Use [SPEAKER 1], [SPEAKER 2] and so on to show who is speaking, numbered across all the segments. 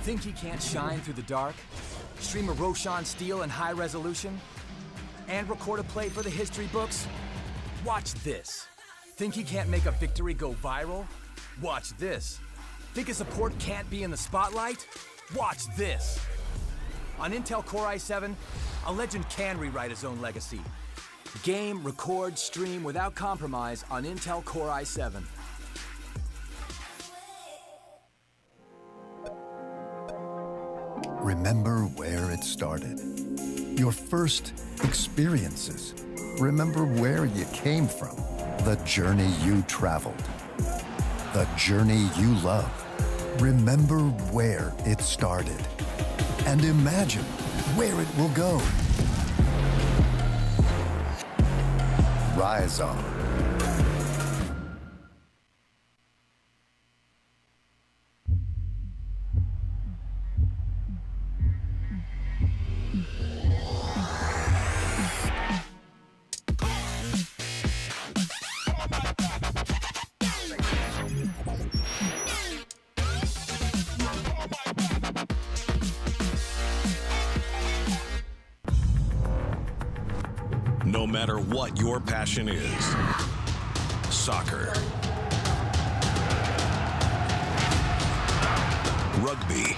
[SPEAKER 1] Think he can't shine through the dark? Stream a Roshan Steel in high resolution? And record a play for the history books? Watch this. Think he can't make a victory go viral? Watch this. Think a support can't be in the spotlight? Watch this. On Intel Core i7, a legend can rewrite his own legacy. Game, record, stream without compromise on Intel Core i7.
[SPEAKER 2] Remember where it started. Your first experiences. Remember where you came from. The journey you traveled. The journey you love. Remember where it started. And imagine where it will go. Rise on.
[SPEAKER 3] No matter what your passion is, soccer, rugby,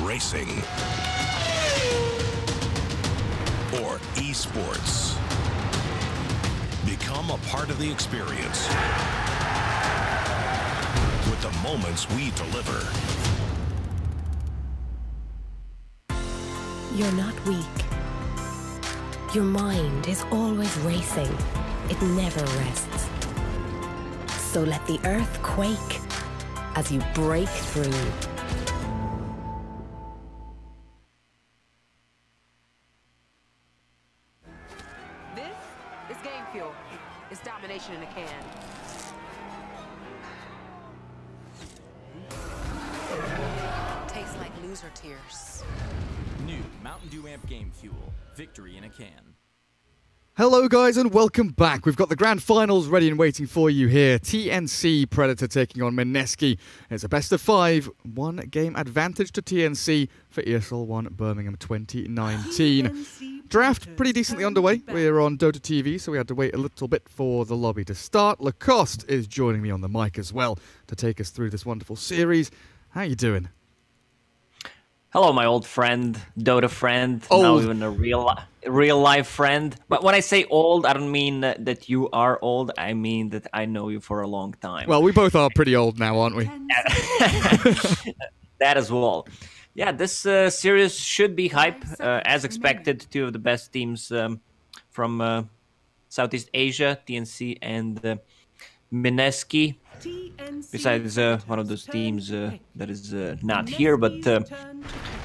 [SPEAKER 3] racing, or esports, become a part of the experience with the moments we deliver.
[SPEAKER 4] You're not weak. Your mind is always racing. It never rests. So let the earth quake as you break through.
[SPEAKER 5] This is game fuel. It's domination in a can. Tastes like loser tears.
[SPEAKER 6] New Mountain Dew Amp Game Fuel. Victory in a can.
[SPEAKER 7] Hello guys and welcome back. We've got the grand finals ready and waiting for you here. TNC Predator taking on Mineski. It's a best of 5, 1 game advantage to TNC for ESL One Birmingham 2019. Draft pretty decently underway. We're on Dota TV, so we had to wait a little bit for the lobby to start. Lacoste is joining me on the mic as well to take us through this wonderful series. How you doing?
[SPEAKER 8] Hello, my old friend, Dota friend,
[SPEAKER 7] Old.
[SPEAKER 8] now even a real life friend. But when I say old, I don't mean that you are old. I mean that I know you for a long time.
[SPEAKER 7] Well, we both are pretty old now, aren't we?
[SPEAKER 8] That as well. Yeah, this series should be hype. As expected, two of the best teams from Southeast Asia, TNC and Mineski. Besides one of those teams that is not here, but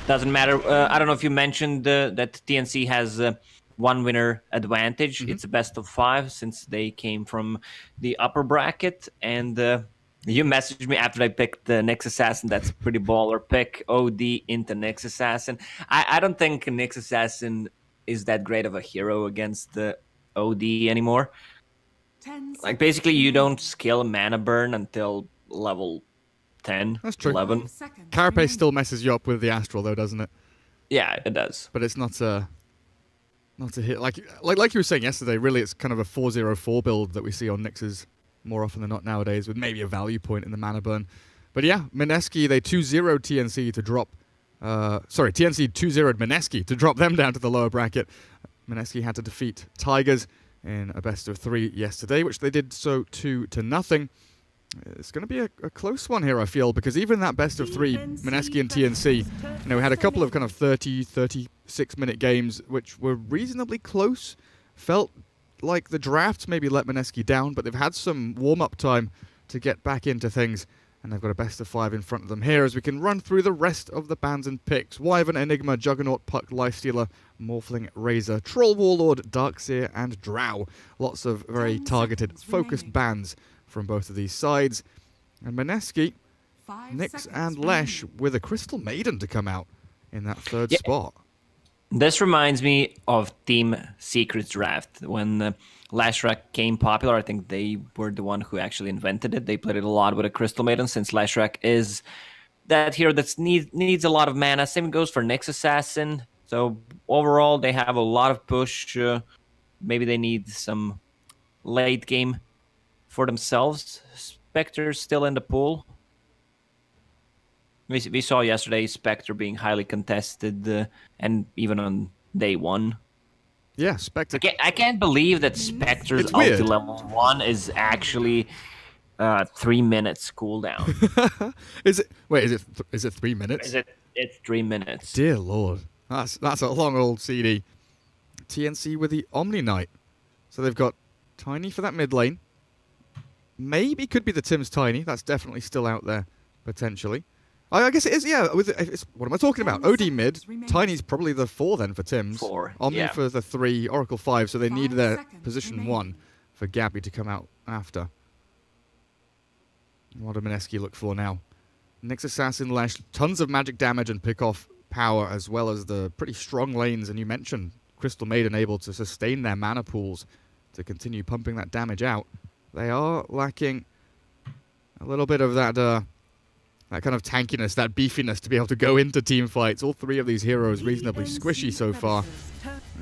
[SPEAKER 8] doesn't matter. I don't know if you mentioned that TNC has one winner advantage. It's a best of 5 since they came from the upper bracket. And you messaged me after I picked the Nyx Assassin. That's a pretty baller pick. OD into Nyx Assassin. I don't think Nyx Assassin is that great of a hero against the OD anymore. Like, basically, you don't skill mana burn until level 10,
[SPEAKER 7] That's true.
[SPEAKER 8] 11.
[SPEAKER 7] Carapace still messes you up with the Astral, though, doesn't it?
[SPEAKER 8] Yeah, it does.
[SPEAKER 7] But it's not a hit. Like you were saying yesterday, really, it's kind of a 4-0-4 build that we see on Nyx's more often than not nowadays, with maybe a value point in the mana burn. But yeah, Mineski, they 2-0'd TNC to drop... TNC 2-0'd Mineski to drop them down to the lower bracket. Mineski had to defeat Tigers in a best of 3 yesterday, which they did so 2-0. It's going to be a close one here, I feel, because even that best of 3, Mineski and TNC, we had a couple of kind of 30, 36-minute games, which were reasonably close. Felt like the draft maybe let Mineski down, but they've had some warm-up time to get back into things, and they've got a best of 5 in front of them here as we can run through the rest of the bans and picks. Wyvern, Enigma, Juggernaut, Puck, Lifestealer, Morphling, Razor, Troll, Warlord, Darkseer, and Drow. Lots of very targeted, focused bans from both of these sides. And Mineski, Nyx and Lesh with a Crystal Maiden to come out in that third spot.
[SPEAKER 8] This reminds me of Team Secret's draft. When Lashrak came popular, I think they were the one who actually invented it. They played it a lot with a Crystal Maiden, since Lashrak is that hero that needs a lot of mana. Same goes for Nyx Assassin. So overall, they have a lot of push. Maybe they need some late game for themselves. Spectre's still in the pool. We saw yesterday Spectre being highly contested, and even on day one.
[SPEAKER 7] Yeah, Spectre.
[SPEAKER 8] I can't believe that Spectre's ulti level 1 is actually 3 minutes cooldown.
[SPEAKER 7] Is it? Wait, is it 3 minutes?
[SPEAKER 8] It's 3 minutes.
[SPEAKER 7] Dear Lord, that's a long old CD. TNC with the Omni Knight. So they've got Tiny for that mid lane. Maybe could be the Tim's Tiny. That's definitely still out there potentially. I guess it is, yeah. What am I talking about? OD mid. Tiny's probably the 4 then for Tim's.
[SPEAKER 8] 4.
[SPEAKER 7] Omni for the 3, Oracle 5, so they need their position 1 for Gabby to come out after. What does Mineski look for now? Nyx Assassin, Lash, tons of magic damage and pick off power, as well as the pretty strong lanes. And you mentioned Crystal Maiden able to sustain their mana pools to continue pumping that damage out. They are lacking a little bit of that kind of tankiness, that beefiness to be able to go into team fights. All 3 of these heroes reasonably squishy so far.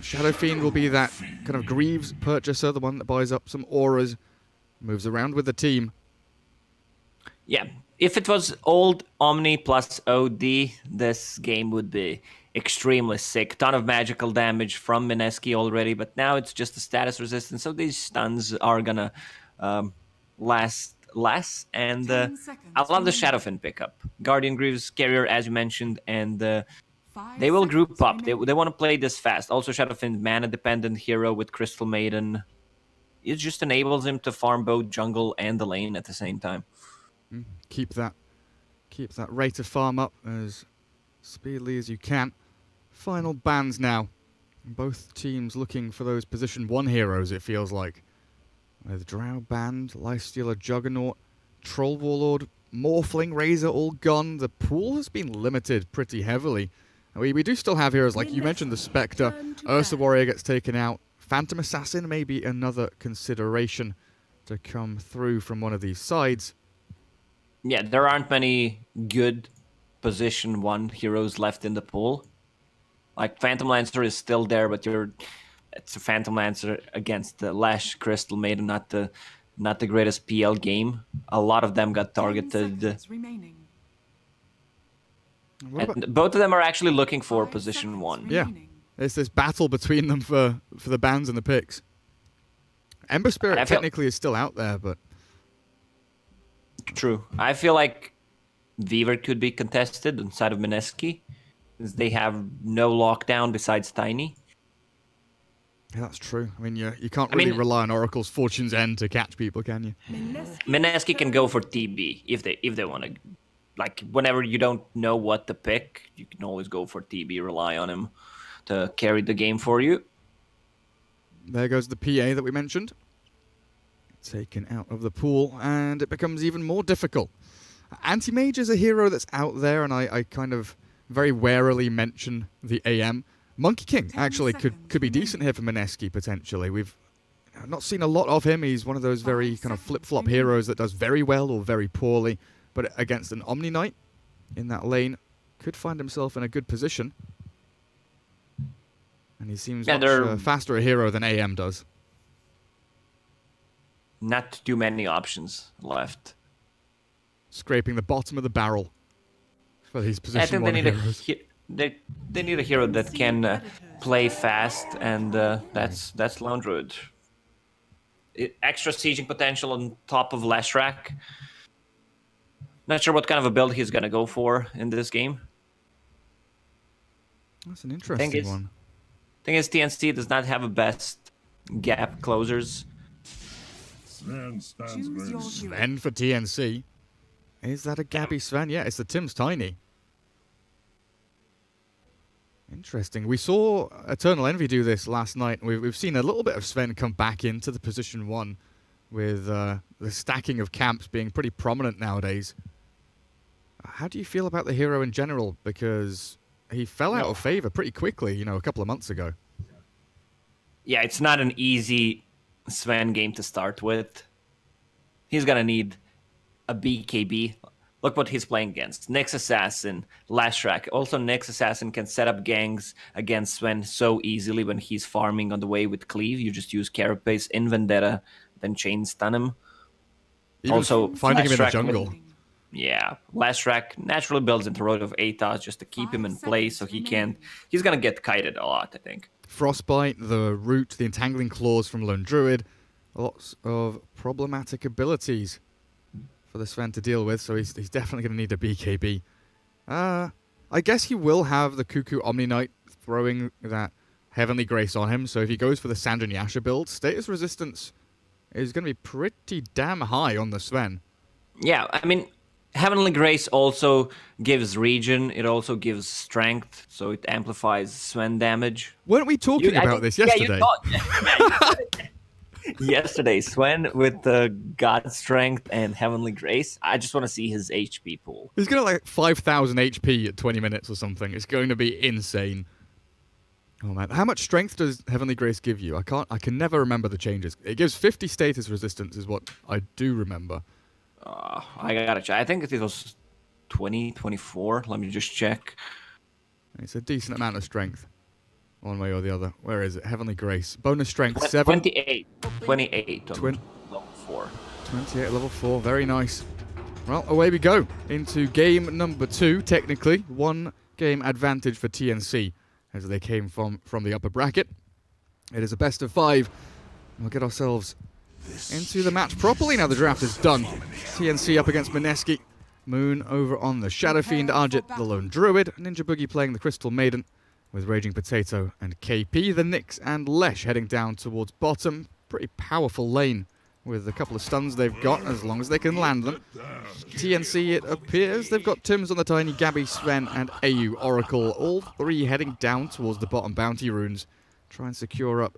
[SPEAKER 7] Shadow Fiend will be that kind of Greaves purchaser, the one that buys up some auras, moves around with the team.
[SPEAKER 8] Yeah, if it was old Omni plus OD, this game would be extremely sick. Ton of magical damage from Mineski already, but now it's just a status resistance, so these stuns are gonna last less. And I love the Shadowfin pickup. Guardian Greaves carrier, as you mentioned, and they will group up. They want to play this fast. Also, Shadowfin mana-dependent hero with Crystal Maiden. It just enables him to farm both jungle and the lane at the same time.
[SPEAKER 7] Keep that rate of farm up as speedily as you can. Final bans now. Both teams looking for those position 1 heroes, it feels like. With Drow banned, Lifestealer Juggernaut, Troll Warlord, Morphling, Razor all gone. The pool has been limited pretty heavily. We do still have heroes like you mentioned, the Spectre. Ursa Warrior gets taken out. Phantom Assassin may be another consideration to come through from one of these sides.
[SPEAKER 8] Yeah, there aren't many good position 1 heroes left in the pool. Like Phantom Lancer is still there, but it's a Phantom Lancer against the Lash Crystal Maiden, not the greatest PL game. A lot of them got targeted. And both of them are actually looking for position 1.
[SPEAKER 7] Yeah, it's this battle between them for the bans and the picks. Ember Spirit technically is still out there, but...
[SPEAKER 8] True. I feel like Weaver could be contested inside of Mineski, since they have no lockdown besides Tiny.
[SPEAKER 7] Yeah, that's true. I mean, you can't really rely on Oracle's Fortune's End to catch people, can you?
[SPEAKER 8] Mineski can go for TB if they want to. Like, whenever you don't know what to pick, you can always go for TB, rely on him to carry the game for you.
[SPEAKER 7] There goes the PA that we mentioned. Taken out of the pool, and it becomes even more difficult. Anti-Mage is a hero that's out there, and I kind of very warily mention the AM. Monkey King actually could be decent here for Mineski, potentially. We've not seen a lot of him. He's one of those very kind of flip-flop heroes that does very well or very poorly, but against an Omni Knight in that lane, could find himself in a good position. And he seems much faster a hero than AM does.
[SPEAKER 8] Not too many options left.
[SPEAKER 7] Scraping the bottom of the barrel for these position 1 heroes.
[SPEAKER 8] They need a hero that can play fast, and that's Lone Druid. Extra sieging potential on top of Lashrak. Not sure what kind of a build he's gonna go for in this game.
[SPEAKER 7] That's an interesting one.
[SPEAKER 8] Thing is, TNC does not have a best gap closers.
[SPEAKER 7] Sven for TNC. Is that a Gabby Sven? Yeah, it's the Tim's Tiny. Interesting. We saw Eternal Envy do this last night. We've seen a little bit of Sven come back into the position 1 with the stacking of camps being pretty prominent nowadays. How do you feel about the hero in general? Because he fell out of favor pretty quickly, a couple of months ago.
[SPEAKER 8] Yeah, it's not an easy Sven game to start with. He's gonna need a BKB. Look what he's playing against. Nyx Assassin, Lashrak. Also, Nyx Assassin can set up gangs against Sven so easily when he's farming on the way with Cleave. You just use Carapace in Vendetta, then chain stun him.
[SPEAKER 7] Even
[SPEAKER 8] also,
[SPEAKER 7] finding him in the jungle.
[SPEAKER 8] Lashrak naturally builds into Road of Atos just to keep him in place so he's gonna get kited a lot, I think.
[SPEAKER 7] Frostbite, the Root, the Entangling Claws from Lone Druid. Lots of problematic abilities for the Sven to deal with, so he's definitely going to need a BKB. I guess he will have the Cuckoo Omni Knight throwing that Heavenly Grace on him, so if he goes for the Sandra Yasha build, status resistance is going to be pretty damn high on the Sven.
[SPEAKER 8] Yeah, I mean, Heavenly Grace also gives regen, it also gives strength, so it amplifies Sven damage.
[SPEAKER 7] Weren't we talking about this yesterday?
[SPEAKER 8] Yesterday, Sven with God Strength and Heavenly Grace. I just want to see his HP pool.
[SPEAKER 7] He's got like 5,000 HP at 20 minutes or something. It's going to be insane. Oh man, how much strength does Heavenly Grace give you? I can never remember the changes. It gives 50 status resistance is what I do remember.
[SPEAKER 8] I gotta check. I think it was 20, 24. Let me just check.
[SPEAKER 7] It's a decent amount of strength. One way or the other. Where is it? Heavenly Grace. Bonus strength 7.
[SPEAKER 8] 28. 28 on level 4.
[SPEAKER 7] 28 level 4. Very nice. Well, away we go into game number 2. Technically, 1 game advantage for TNC as they came from the upper bracket. It is a best of 5. We'll get ourselves into the match properly now the draft is done. TNC up against Mineski. Moon over on the Shadow Fiend. Arjit, the Lone Druid. Ninja Boogie playing the Crystal Maiden. With Raging Potato and KP, the Nyx and Lesh heading down towards bottom. Pretty powerful lane with a couple of stuns they've got, as long as they can land them. TNC, it appears, they've got Tims on the Tiny, Gabby, Sven, and AU Oracle. All 3 heading down towards the bottom bounty runes. Try and secure up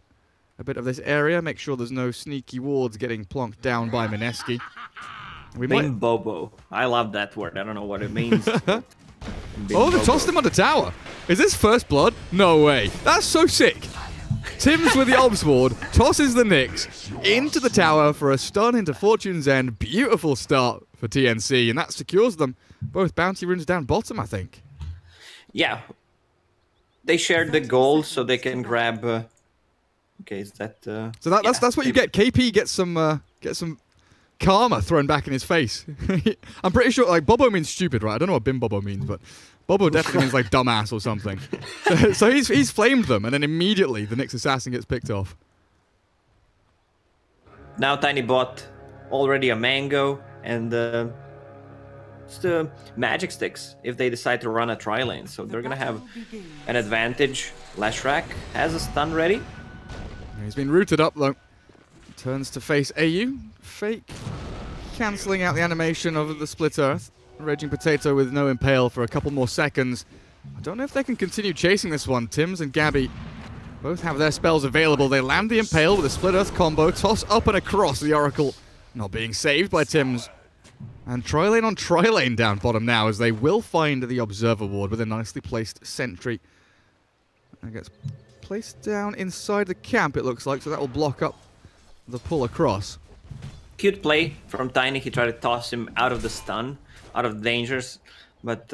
[SPEAKER 7] a bit of this area, make sure there's no sneaky wards getting plonked down by Mineski.
[SPEAKER 8] Bobo. I love that word. I don't know what it means.
[SPEAKER 7] Oh, they tossed him on the tower. Is this first blood? No way. That's so sick. Tims with the Obs Ward tosses the Nyx into the tower for a stun into Fortune's End. Beautiful start for TNC, and that secures them. Both bounty runes down bottom, I think.
[SPEAKER 8] Yeah. They shared the gold so they can grab... Okay, is that...
[SPEAKER 7] So that's what you get. KP gets some karma thrown back in his face. I'm pretty sure, like, Bobo means stupid, right? I don't know what Bim Bobo means, but Bobo definitely means, like, dumbass or something. So he's flamed them, and then immediately the Nyx Assassin gets picked off.
[SPEAKER 8] Now Tiny bought already a mango, and just magic sticks if they decide to run a tri-lane. So they're going to have an advantage. Lashrak has a stun ready.
[SPEAKER 7] He's been rooted up, though. Turns to face AU. Fake. Cancelling out the animation of the Split Earth. Raging Potato with no Impale for a couple more seconds. I don't know if they can continue chasing this one. Tims and Gabby both have their spells available. They land the Impale with a Split Earth combo. Toss up and across the Oracle. Not being saved by Tims. And tri-lane on tri-lane down bottom now as they will find the Observer Ward with a nicely placed sentry. And gets placed down inside the camp, it looks like, so that will block up the pull across.
[SPEAKER 8] Cute play from Tiny. He tried to toss him out of the stun, out of the dangers, but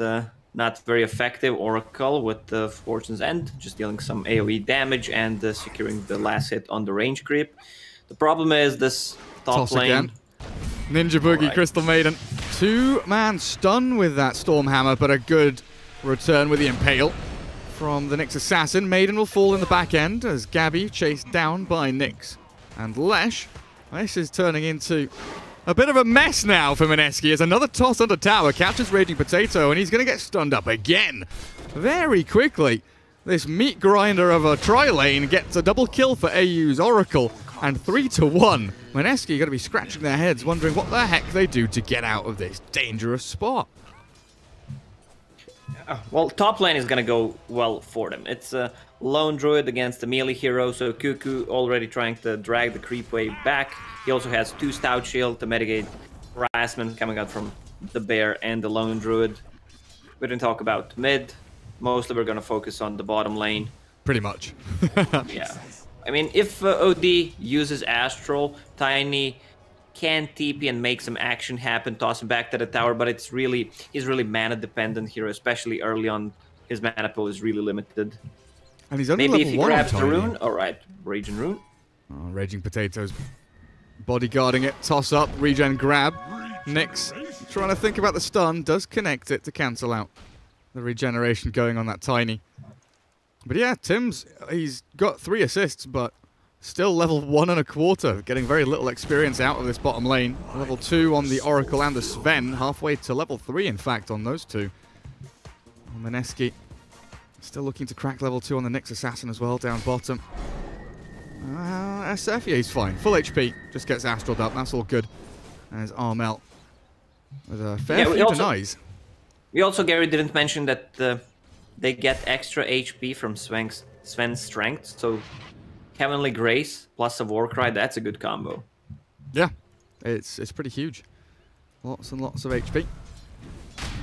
[SPEAKER 8] not very effective. Oracle with the Fortune's End, just dealing some AoE damage and securing the last hit on the range creep. The problem is this top lane.
[SPEAKER 7] Again. Ninja Boogie, right. Crystal Maiden. 2-man stun with that Stormhammer, but a good return with the Impale from the Nyx Assassin. Maiden will fall in the back end as Gabby chased down by Nyx. And Lesh. This is turning into a bit of a mess now for Mineski as another toss under tower catches Raging Potato, and he's going to get stunned up again very quickly. This meat grinder of a tri-lane gets a double kill for AU's Oracle, and 3-1. Mineski going to be scratching their heads, wondering what the heck they do to get out of this dangerous spot.
[SPEAKER 8] Well, top lane is going to go well for them. It's a Lone Druid against the melee hero, so Cuckoo already trying to drag the creep wave back. He also has 2 Stout Shield to mitigate harassment coming out from the Bear and the Lone Druid. We didn't talk about mid. mostly we're going to focus on the bottom lane.
[SPEAKER 7] Pretty much.
[SPEAKER 8] Yeah. I mean, if OD uses Astral, Tiny can TP and make some action happen, toss him back to the tower, but he's really mana dependent here, especially early on. His mana pool is really limited.
[SPEAKER 7] And he's only
[SPEAKER 8] maybe
[SPEAKER 7] level
[SPEAKER 8] if he
[SPEAKER 7] 1
[SPEAKER 8] grabs
[SPEAKER 7] on
[SPEAKER 8] the
[SPEAKER 7] Tiny.
[SPEAKER 8] rune. All right, Raging Rune.
[SPEAKER 7] Oh, Raging Potatoes bodyguarding it. Toss up, regen grab. Nyx trying to think about the stun. Does connect it to cancel out the regeneration going on that Tiny. But yeah, Tim's, he's got 3 assists, but still level 1 1/4. Getting very little experience out of this bottom lane. Level 2 on the Oracle and the Sven. Halfway to level 3, in fact, on those two. Mineski still looking to crack level 2 on the Nyx Assassin as well, down bottom. SF, yeah, he's fine. Full HP, just gets astraled up, that's all good. And his Armel with a fair few denies.
[SPEAKER 8] We also, Gary, didn't mention that they get extra HP from Sven's strength, so Heavenly Grace plus a Warcry, that's a good combo.
[SPEAKER 7] Yeah, it's pretty huge. Lots and lots of HP.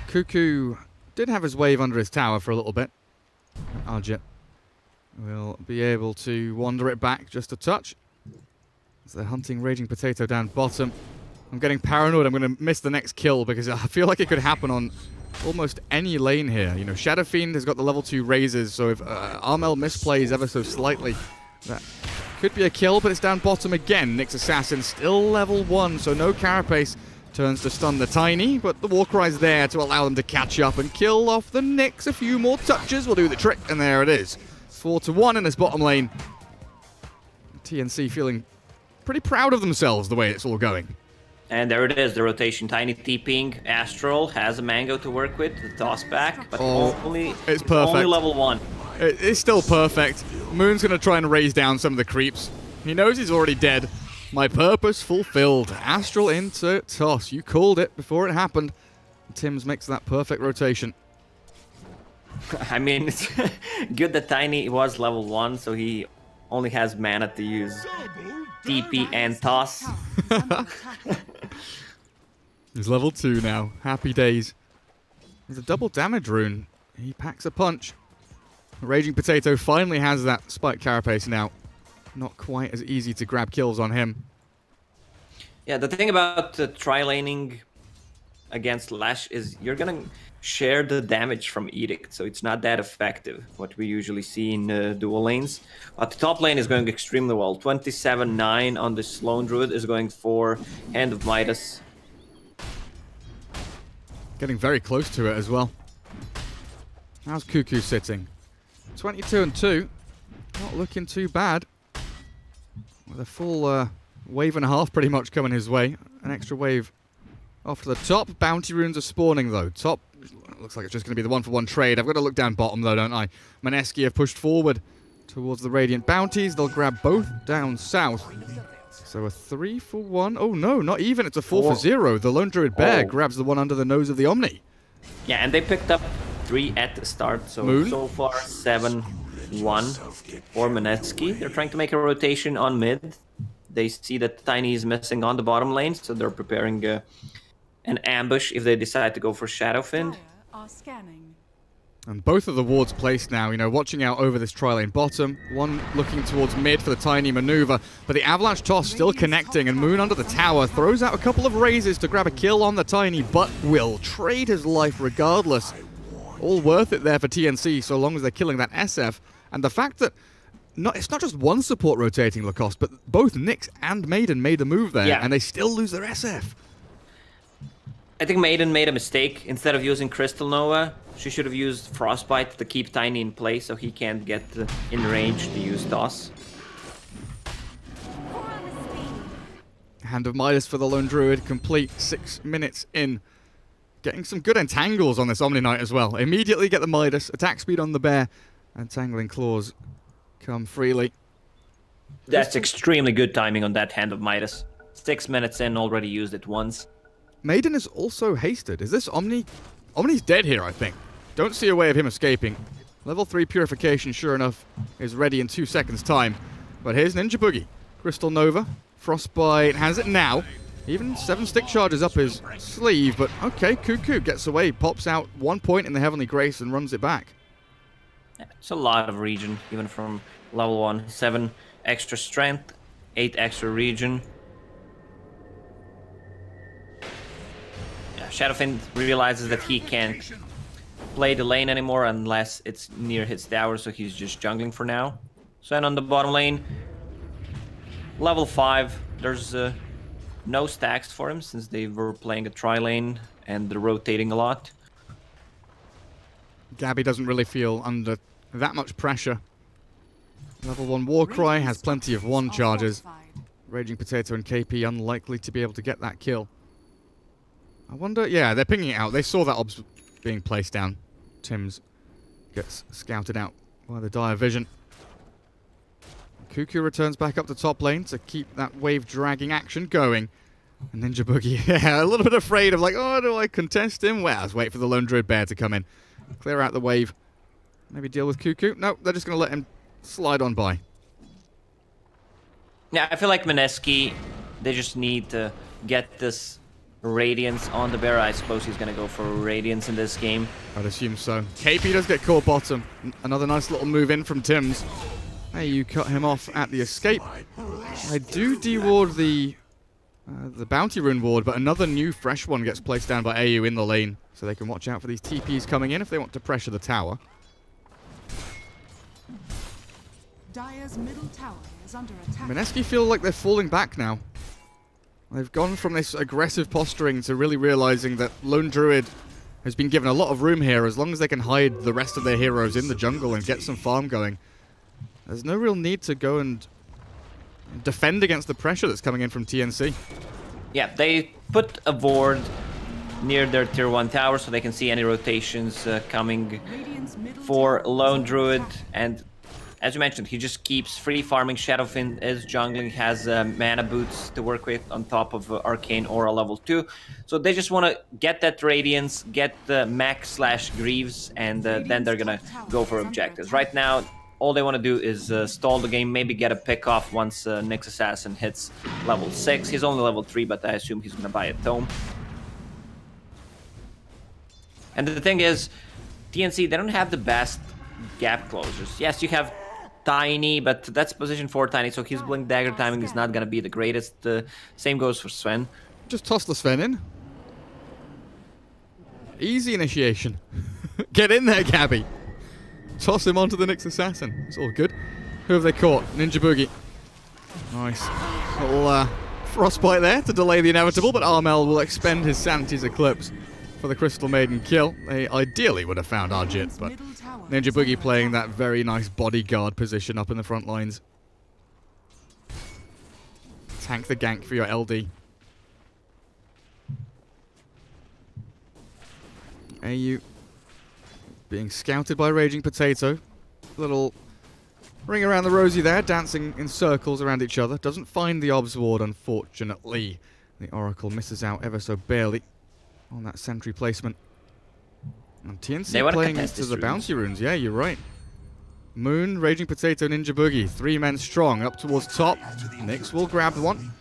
[SPEAKER 7] Cuckoo did have his wave under his tower for a little bit. Arjit will be able to wander it back just a touch. As they're hunting Raging Potato down bottom. I'm getting paranoid. I'm going to miss the next kill because I feel like it could happen on almost any lane here. You know, Shadow Fiend has got the level 2 raises, so if Armel misplays ever so slightly, that could be a kill, but it's down bottom again. Nyx Assassin still level 1, so no Carapace. Turns to stun the Tiny, but the Warcry's there to allow them to catch up and kill off the Nyx. A few more touches will do the trick, and there it is. 4-1 in this bottom lane. TNC feeling pretty proud of themselves the way it's all going.
[SPEAKER 8] And there it is, the rotation. Tiny TPing, Astral has a Mango to work with, the toss back, but
[SPEAKER 7] it's perfect.
[SPEAKER 8] Only level 1.
[SPEAKER 7] It's still perfect. Moon's going to try and raise down some of the creeps. He knows he's already dead. My purpose fulfilled. Astral into toss. You called it before it happened. Tim's makes that perfect rotation.
[SPEAKER 8] I mean, it's good that Tiny was level 1, so he only has mana to use TP and toss.
[SPEAKER 7] He's level 2 now. Happy days. There's a double damage rune. He packs a punch. Raging Potato finally has that spike carapace now. Not quite as easy to grab kills on him.
[SPEAKER 8] Yeah, the thing about tri-laning against Lash is you're gonna share the damage from Edict, so it's not that effective, what we usually see in dual lanes. But the top lane is going extremely well. 27-9 on the Sloan Druid is going for Hand of Midas.
[SPEAKER 7] Getting very close to it as well. How's Cuckoo sitting? 22-2. Not looking too bad. With a full wave and a half pretty much coming his way. An extra wave off to the top. Bounty runes are spawning though. Top looks like it's just going to be the 1-for-1 trade. I've got to look down bottom though, don't I? Mineski have pushed forward towards the Radiant Bounties. They'll grab both down south. So a 3-for-1. Oh no, not even. It's a 4-for-0. The Lone Druid Bear grabs the one under the nose of the Omni.
[SPEAKER 8] Yeah, and they picked up 3 at the start. So far 7-1 for Mineski. They're trying to make a rotation on mid. They see that Tiny is missing on the bottom lane, so they're preparing an ambush if they decide to go for Shadowfiend.
[SPEAKER 7] And both of the wards placed now, you know, watching out over this tri-lane bottom. One looking towards mid for the Tiny maneuver, but the Avalanche toss still connecting, and Moon under the tower throws out a couple of raises to grab a kill on the Tiny, but will trade his life regardless. All worth it there for TNC, so long as they're killing that SF. And the fact that it's not just one support rotating Lacoste, but both Nyx and Maiden made a move there, and they still lose their SF.
[SPEAKER 8] I think Maiden made a mistake. Instead of using Crystal Nova, she should have used Frostbite to keep Tiny in place so he can't get in range to use Toss.
[SPEAKER 7] Hand of Midas for the Lone Druid, complete 6 minutes in. Getting some good entangles on this Omni Knight as well. Immediately get the Midas, attack speed on the Bear, and Tangling Claws come freely.
[SPEAKER 8] That's extremely good timing on that Hand of Midas. 6 minutes in, already used it once.
[SPEAKER 7] Maiden is also hasted. Is this Omni? Omni's dead here, I think. Don't see a way of him escaping. Level 3 Purification, sure enough, is ready in 2 seconds' time. But here's Ninja Boogie. Crystal Nova. Frostbite has it now. Even 7 stick charges up his sleeve, but okay, Cuckoo gets away, pops out 1 point in the Heavenly Grace and runs it back.
[SPEAKER 8] It's a lot of regen, even from level 1. 7 extra strength, 8 extra regen. Yeah, Shadowfin realizes that he can't play the lane anymore unless it's near his tower, so he's just jungling for now. Sven on the bottom lane. Level 5, there's no stacks for him since they were playing a tri-lane and they're rotating a lot.
[SPEAKER 7] Gabby doesn't really feel under that much pressure. Level 1 Warcry has plenty of 1 charges. Raging Potato and KP unlikely to be able to get that kill. I wonder, yeah, they're pinging it out. They saw that obs being placed down. Tim's gets scouted out by the Dire Vision. Cuckoo returns back up to top lane to keep that wave dragging action going. And Ninja Boogie, yeah, a little bit afraid of like, oh, do I contest him? Well, let's wait for the Lone Druid Bear to come in. Clear out the wave. Maybe deal with Cuckoo. No, they're just going to let him slide on by.
[SPEAKER 8] Yeah, I feel like Mineski, they just need to get this Radiance on the bear. I suppose he's going to go for Radiance in this game.
[SPEAKER 7] I'd assume so. KP does get caught bottom. Another nice little move in from Tim's. Hey, you cut him off at the escape. I do deward the bounty rune ward, but another new fresh one gets placed down by AU in the lane, so they can watch out for these TPs coming in if they want to pressure the tower.
[SPEAKER 9] Dire's middle tower is under attack.
[SPEAKER 7] Mineski feel like they're falling back now. They've gone from this aggressive posturing to really realizing that Lone Druid has been given a lot of room here. As long as they can hide the rest of their heroes in the jungle and get some farm going, there's no real need to go and defend against the pressure that's coming in from TNC.
[SPEAKER 8] Yeah, they put a ward near their tier 1 tower so they can see any rotations coming for Lone Druid. And as you mentioned, he just keeps free farming. Shadowfin is jungling, has mana boots to work with on top of Arcane Aura level 2. So they just want to get that Radiance, get the Max/Greaves, and then they're going to go for objectives. Right now, all they want to do is stall the game, maybe get a pick off once Nyx Assassin hits level 6. He's only level 3, but I assume he's going to buy a tome. And the thing is, TNC, they don't have the best gap closers. Yes, you have Tiny, but that's position 4 Tiny, so his Blink Dagger timing is not going to be the greatest. Same goes for Sven.
[SPEAKER 7] Just toss the Sven in. Easy initiation. Get in there, Gabby. Toss him onto the Nyx Assassin. It's all good. Who have they caught? Ninja Boogie. Nice. Little frostbite there to delay the inevitable, but Armel will expend his Sanity's Eclipse for the Crystal Maiden kill. They ideally would have found Arjit, but Ninja Boogie playing that very nice bodyguard position up in the front lines. Tank the gank for your LD. AU being scouted by Raging Potato. Little ring around the rosy there, dancing in circles around each other. Doesn't find the Obs Ward, unfortunately. The Oracle misses out ever so barely on that sentry placement. And TNC playing into the bouncy runes. Yeah, you're right. Moon, Raging Potato, Ninja Boogie. 3 men strong up towards top. Nyx will grab one.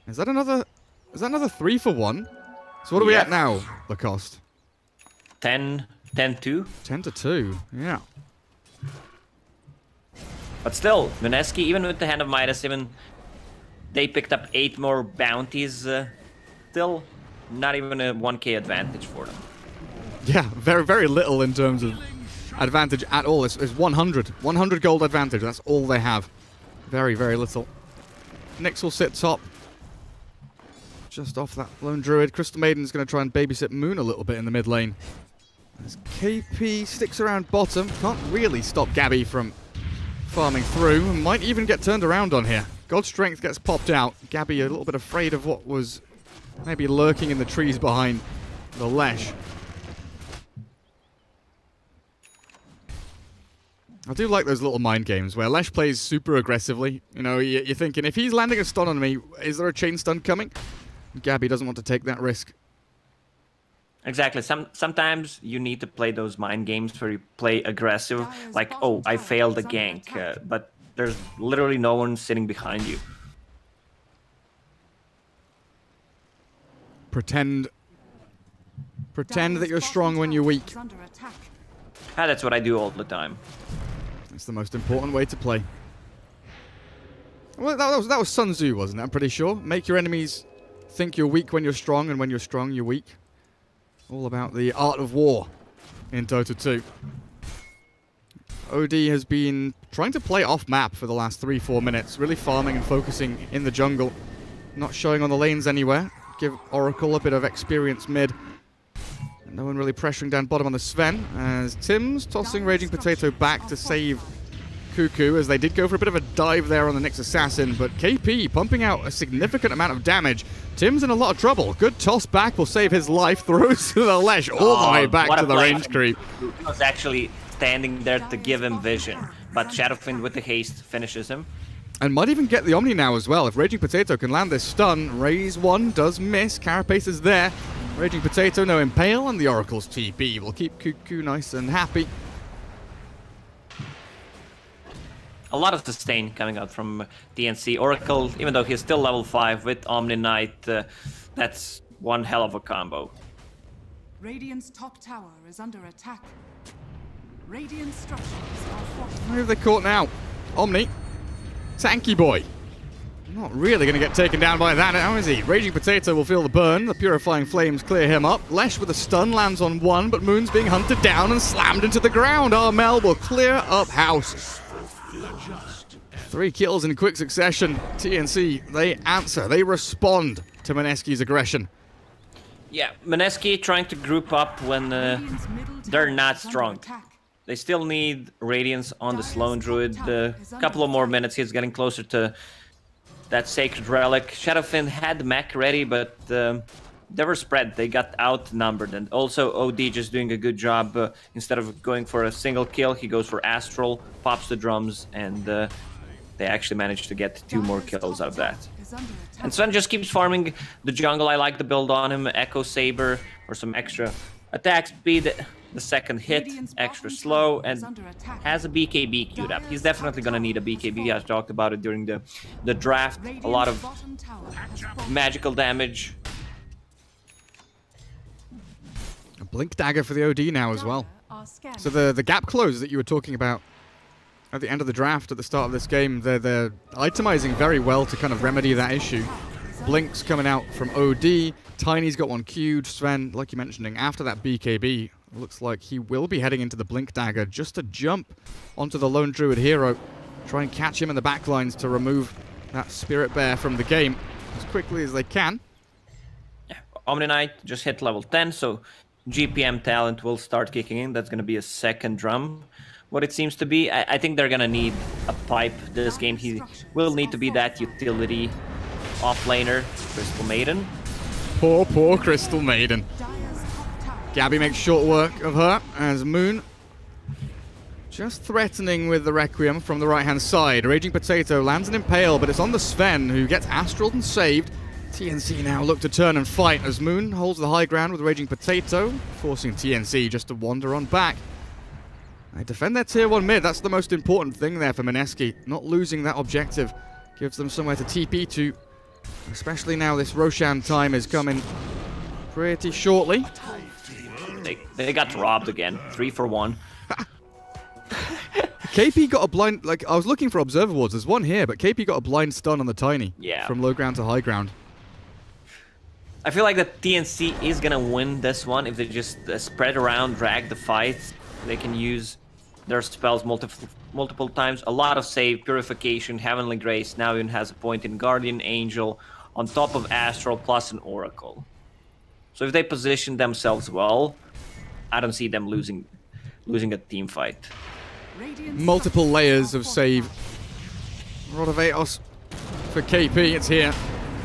[SPEAKER 7] Is that another 3 for 1? So what are we at now, Lacoste?
[SPEAKER 8] 10-2.
[SPEAKER 7] 10-2, yeah.
[SPEAKER 8] But still, Mineski, even with the Hand of Midas, even they picked up 8 more bounties. Still not even a 1k advantage for them.
[SPEAKER 7] Yeah, very, very little in terms of advantage at all. It's 100 gold advantage. That's all they have. Very, very little. Nyx will sit top. Just off that Lone Druid. Crystal Maiden's going to try and babysit Moon a little bit in the mid lane. As KP sticks around bottom. Can't really stop Gabby from farming through. Might even get turned around on here. God's Strength gets popped out. Gabby a little bit afraid of what was maybe lurking in the trees behind the Lesh. I do like those little mind games where Lesh plays super aggressively. You know, you're thinking, if he's landing a stun on me, is there a chain stun coming? Gabby doesn't want to take that risk.
[SPEAKER 8] Exactly. Sometimes you need to play those mind games where you play aggressive, like, oh, I failed a gank, but there's literally no one sitting behind you.
[SPEAKER 7] Pretend that you're strong when you're weak.
[SPEAKER 8] That's what I do all the time.
[SPEAKER 7] It's the most important way to play. Well, that was Sun Tzu, wasn't it? I'm pretty sure. Make your enemies think you're weak when you're strong, and when you're strong, you're weak. All about the art of war in Dota 2. OD has been trying to play off-map for the last 3-4 minutes, really farming and focusing in the jungle. Not showing on the lanes anywhere. Give Oracle a bit of experience mid. No one really pressuring down bottom on the Sven, as Tim's tossing Raging Potato back to save Cuckoo, as they did go for a bit of a dive there on the Nyx Assassin, but KP pumping out a significant amount of damage. Tim's in a lot of trouble. Good toss back will save his life. Throws to the Lesh all the way back to the range creep.
[SPEAKER 8] He was actually standing there to give him vision, but Shadowfiend with the haste finishes him.
[SPEAKER 7] And might even get the Omni now as well. If Raging Potato can land this stun, Raise 1 does miss. Carapace is there. Raging Potato, no Impale, and the Oracle's TP will keep Cuckoo nice and happy.
[SPEAKER 8] A lot of sustain coming out from TNC. Oracle, even though he's still level 5 with Omni Knight, that's one hell of a combo.
[SPEAKER 9] Radiant's top tower is under attack. Radiant structures are fortified.
[SPEAKER 7] Who have they caught now? Omni. Tanky boy. Not really going to get taken down by that, how is he? Raging Potato will feel the burn. The Purifying Flames clear him up. Lesh with a stun lands on one, but Moon's being hunted down and slammed into the ground. Armel will clear up house. 3 kills in quick succession. TNC, they answer. They respond to Mineski's aggression.
[SPEAKER 8] Yeah, Mineski trying to group up when they're not strong. They still need Radiance on the Sloan Druid. A couple of more minutes, he's getting closer to that Sacred Relic. Shadowfiend had the mech ready, but they were spread. They got outnumbered. And also OD just doing a good job. Instead of going for a single kill, he goes for Astral, pops the drums, and they actually managed to get 2 more kills out of that. And Sven just keeps farming the jungle. I like the build on him. Echo Saber for some extra attack speed. The second hit, extra slow, and has a BKB queued up. He's definitely going to need a BKB. I talked about it during the draft. A lot of magical damage.
[SPEAKER 7] A Blink Dagger for the OD now as well. So the gap close that you were talking about at the end of the draft, at the start of this game, they're itemizing very well to kind of remedy that issue. Blink's coming out from OD. Tiny's got one queued. Sven, like you're mentioning, after that BKB, looks like he will be heading into the Blink Dagger just to jump onto the Lone Druid hero. Try and catch him in the backlines to remove that Spirit Bear from the game as quickly as they can.
[SPEAKER 8] Yeah, Omni Knight just hit level 10, so GPM talent will start kicking in. That's going to be a second drum. What it seems to be, I think they're going to need a pipe this game. He will need to be that utility offlaner, Crystal Maiden.
[SPEAKER 7] Poor Crystal Maiden. Gabby makes short work of her as Moon just threatening with the Requiem from the right-hand side. Raging Potato lands an Impale, but it's on the Sven who gets Astraled and saved. TNC now look to turn and fight as Moon holds the high ground with Raging Potato, forcing TNC just to wander on back. They defend their tier 1 mid. That's the most important thing there for Mineski. Not losing that objective gives them somewhere to TP to, especially now this Roshan time is coming pretty shortly.
[SPEAKER 8] They got robbed again. 3 for 1.
[SPEAKER 7] KP got a blind... Like, I was looking for Observer Wards. There's one here, but KP got a blind stun on the Tiny.
[SPEAKER 8] Yeah.
[SPEAKER 7] From low ground to high ground.
[SPEAKER 8] I feel like the TNC is going to win this one if they just spread around, drag the fight. They can use their spells multiple times. A lot of save, Purification, Heavenly Grace. Now even has a point in Guardian Angel on top of Astral plus an Oracle. So if they position themselves well, I don't see them losing a team fight.
[SPEAKER 7] Multiple layers of save. Rod of Aeos for KP, it's here.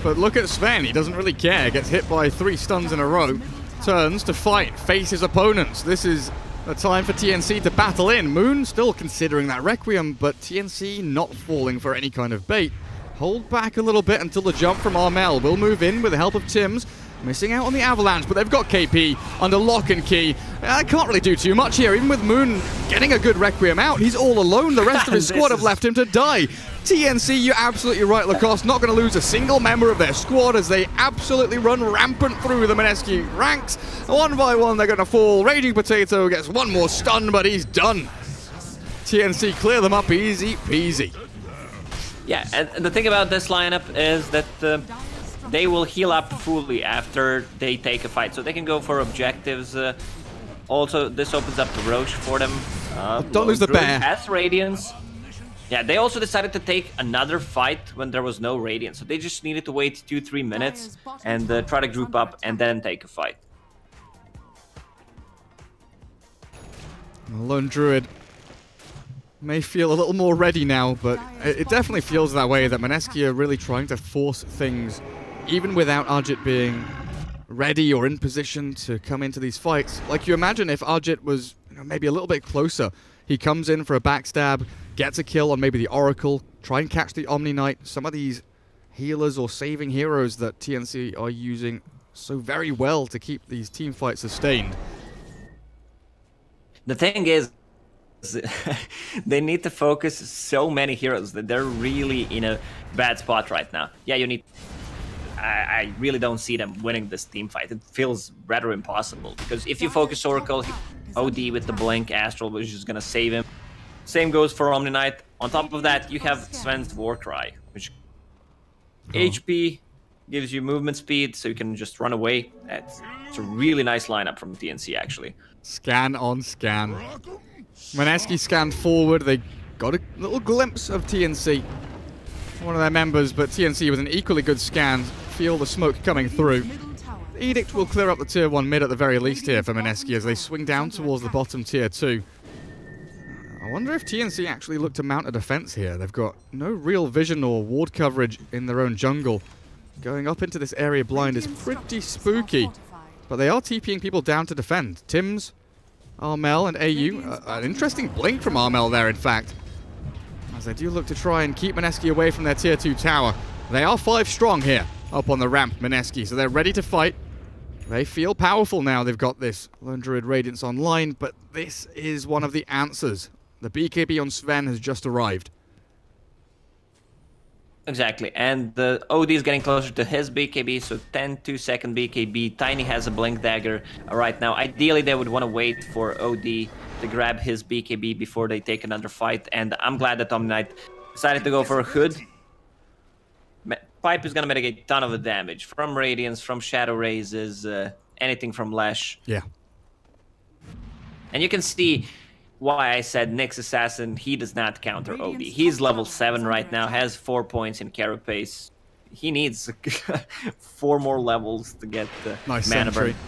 [SPEAKER 7] But look at Sven, he doesn't really care. Gets hit by 3 stuns in a row. Turns to fight, face his opponents. This is a time for TNC to battle in. Moon still considering that Requiem, but TNC not falling for any kind of bait. Hold back a little bit until the jump from Armel will move in with the help of Tims. Missing out on the Avalanche, but they've got KP under lock and key. I can't really do too much here. Even with Moon getting a good Requiem out, he's all alone. The rest of his squad have left him to die. TNC, you're absolutely right, Lacoste. Not going to lose a single member of their squad as they absolutely run rampant through the Mineski ranks. One by one, they're going to fall. Raging Potato gets one more stun, but he's done. TNC clear them up easy peasy.
[SPEAKER 8] Yeah, and the thing about this lineup is that they will heal up fully after they take a fight, so they can go for objectives. Also, this opens up the Roche for them.
[SPEAKER 7] Don't lose the bear.
[SPEAKER 8] Has Radiance. Yeah, they also decided to take another fight when there was no Radiance, so they just needed to wait 2-3 minutes and try to group up and then take a fight.
[SPEAKER 7] Lone Druid may feel a little more ready now, but it definitely feels that way, that Mineski are really trying to force things, even without Arjit being ready or in position to come into these fights. Like, you imagine if Arjit was maybe a little bit closer. He comes in for a backstab, gets a kill on maybe the Oracle, try and catch the Omni Knight. Some of these healers or saving heroes that TNC are using so very well to keep these team fights sustained.
[SPEAKER 8] The thing is, they need to focus so many heroes that they're really in a bad spot right now. Yeah, you need... I really don't see them winning this team fight. It feels rather impossible, because if you focus Oracle, OD with the Blink, Astral, which is going to save him. Same goes for Omni Knight. On top of that, you have Sven's Warcry, which HP gives you movement speed, so you can just run away. It's a really nice lineup from TNC, actually.
[SPEAKER 7] Scan on scan. Mineski scanned forward. They got a little glimpse of TNC, one of their members, but TNC with an equally good scan. Feel the smoke coming through. The Edict will clear up the tier 1 mid at the very least here for Mineski as they swing down towards the bottom tier 2. I wonder if TNC actually look to mount a defense here. They've got no real vision or ward coverage in their own jungle. Going up into this area blind is pretty spooky, but they are TPing people down to defend. Tims, Armel and AU. An interesting blink from Armel there, in fact, as they do look to try and keep Mineski away from their tier 2 tower. They are 5 strong here up on the ramp, Mineski, so they're ready to fight. They feel powerful now. They've got this Lone Druid Radiance online, but this is one of the answers. The BKB on Sven has just arrived.
[SPEAKER 8] Exactly, and the OD is getting closer to his BKB, so 10-2 second BKB. Tiny has a Blink Dagger right now. Ideally, they would want to wait for OD to grab his BKB before they take another fight, and I'm glad that Omni Knight decided to go for a Hood. Pipe is going to mitigate a ton of the damage from Radiance, from Shadow Raises, anything from Lash.
[SPEAKER 7] Yeah.
[SPEAKER 8] And you can see why I said Nyx Assassin, he does not counter OD. He's level 7 right now, has 4 points in Carapace. He needs 4 more levels to get the
[SPEAKER 7] nice
[SPEAKER 8] mana
[SPEAKER 7] sentry.
[SPEAKER 8] burn.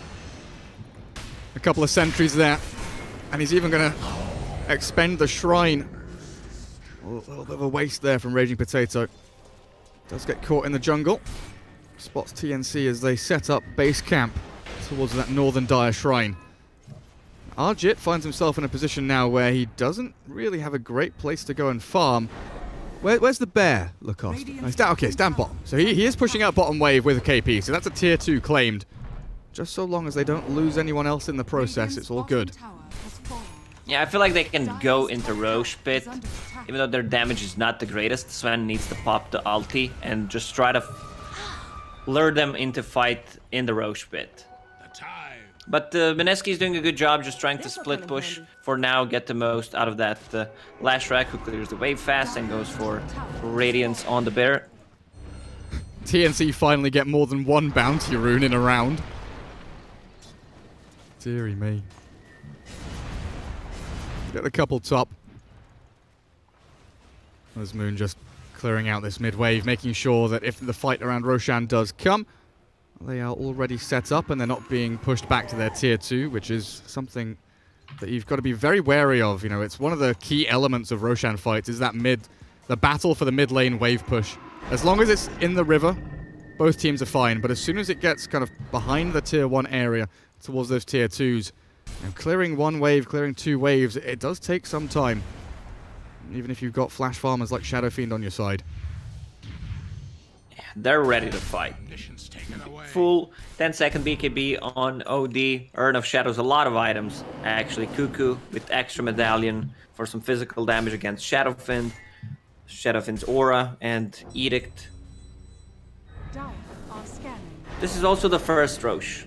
[SPEAKER 7] A couple of sentries there. And he's even going to expend the Shrine. A little bit of a waste there from Raging Potato. Does get caught in the jungle. Spots TNC as they set up base camp towards that northern Dire Shrine. Arjit finds himself in a position now where he doesn't really have a great place to go and farm. Where's the bear, Lacoste? Oh, it's down bottom. So he is pushing out bottom wave with a KP, so that's a tier 2 claimed. Just so long as they don't lose anyone else in the process, it's all good.
[SPEAKER 8] Yeah, I feel like they can go into Roche Pit, even though their damage is not the greatest. Sven needs to pop the ulti and just try to lure them into fight in the Roche Pit. But Mineski is doing a good job just trying to split push for now, get the most out of that Lashrak, who clears the wave fast and goes for Radiance on the bear.
[SPEAKER 7] TNC finally get more than one bounty rune in a round. Deary me. Get the couple top. As Moon just clearing out this mid-wave, making sure that if the fight around Roshan does come, they are already set up and they're not being pushed back to their tier 2, which is something that you've got to be very wary of. You know, it's one of the key elements of Roshan fights is that the battle for the mid lane wave push. As long as it's in the river, both teams are fine, but as soon as it gets kind of behind the tier 1 area towards those tier 2s, and clearing one wave, clearing 2 waves, it does take some time. Even if you've got flash farmers like Shadow Fiend on your side.
[SPEAKER 8] Yeah, they're ready to fight. Full 10-second BKB on OD. Urn of Shadows, a lot of items. Actually, Cuckoo with extra medallion for some physical damage against Shadow Fiend. Shadowfin's Aura and Edict.
[SPEAKER 9] Dire are scanning.
[SPEAKER 8] This is also the first Rosh.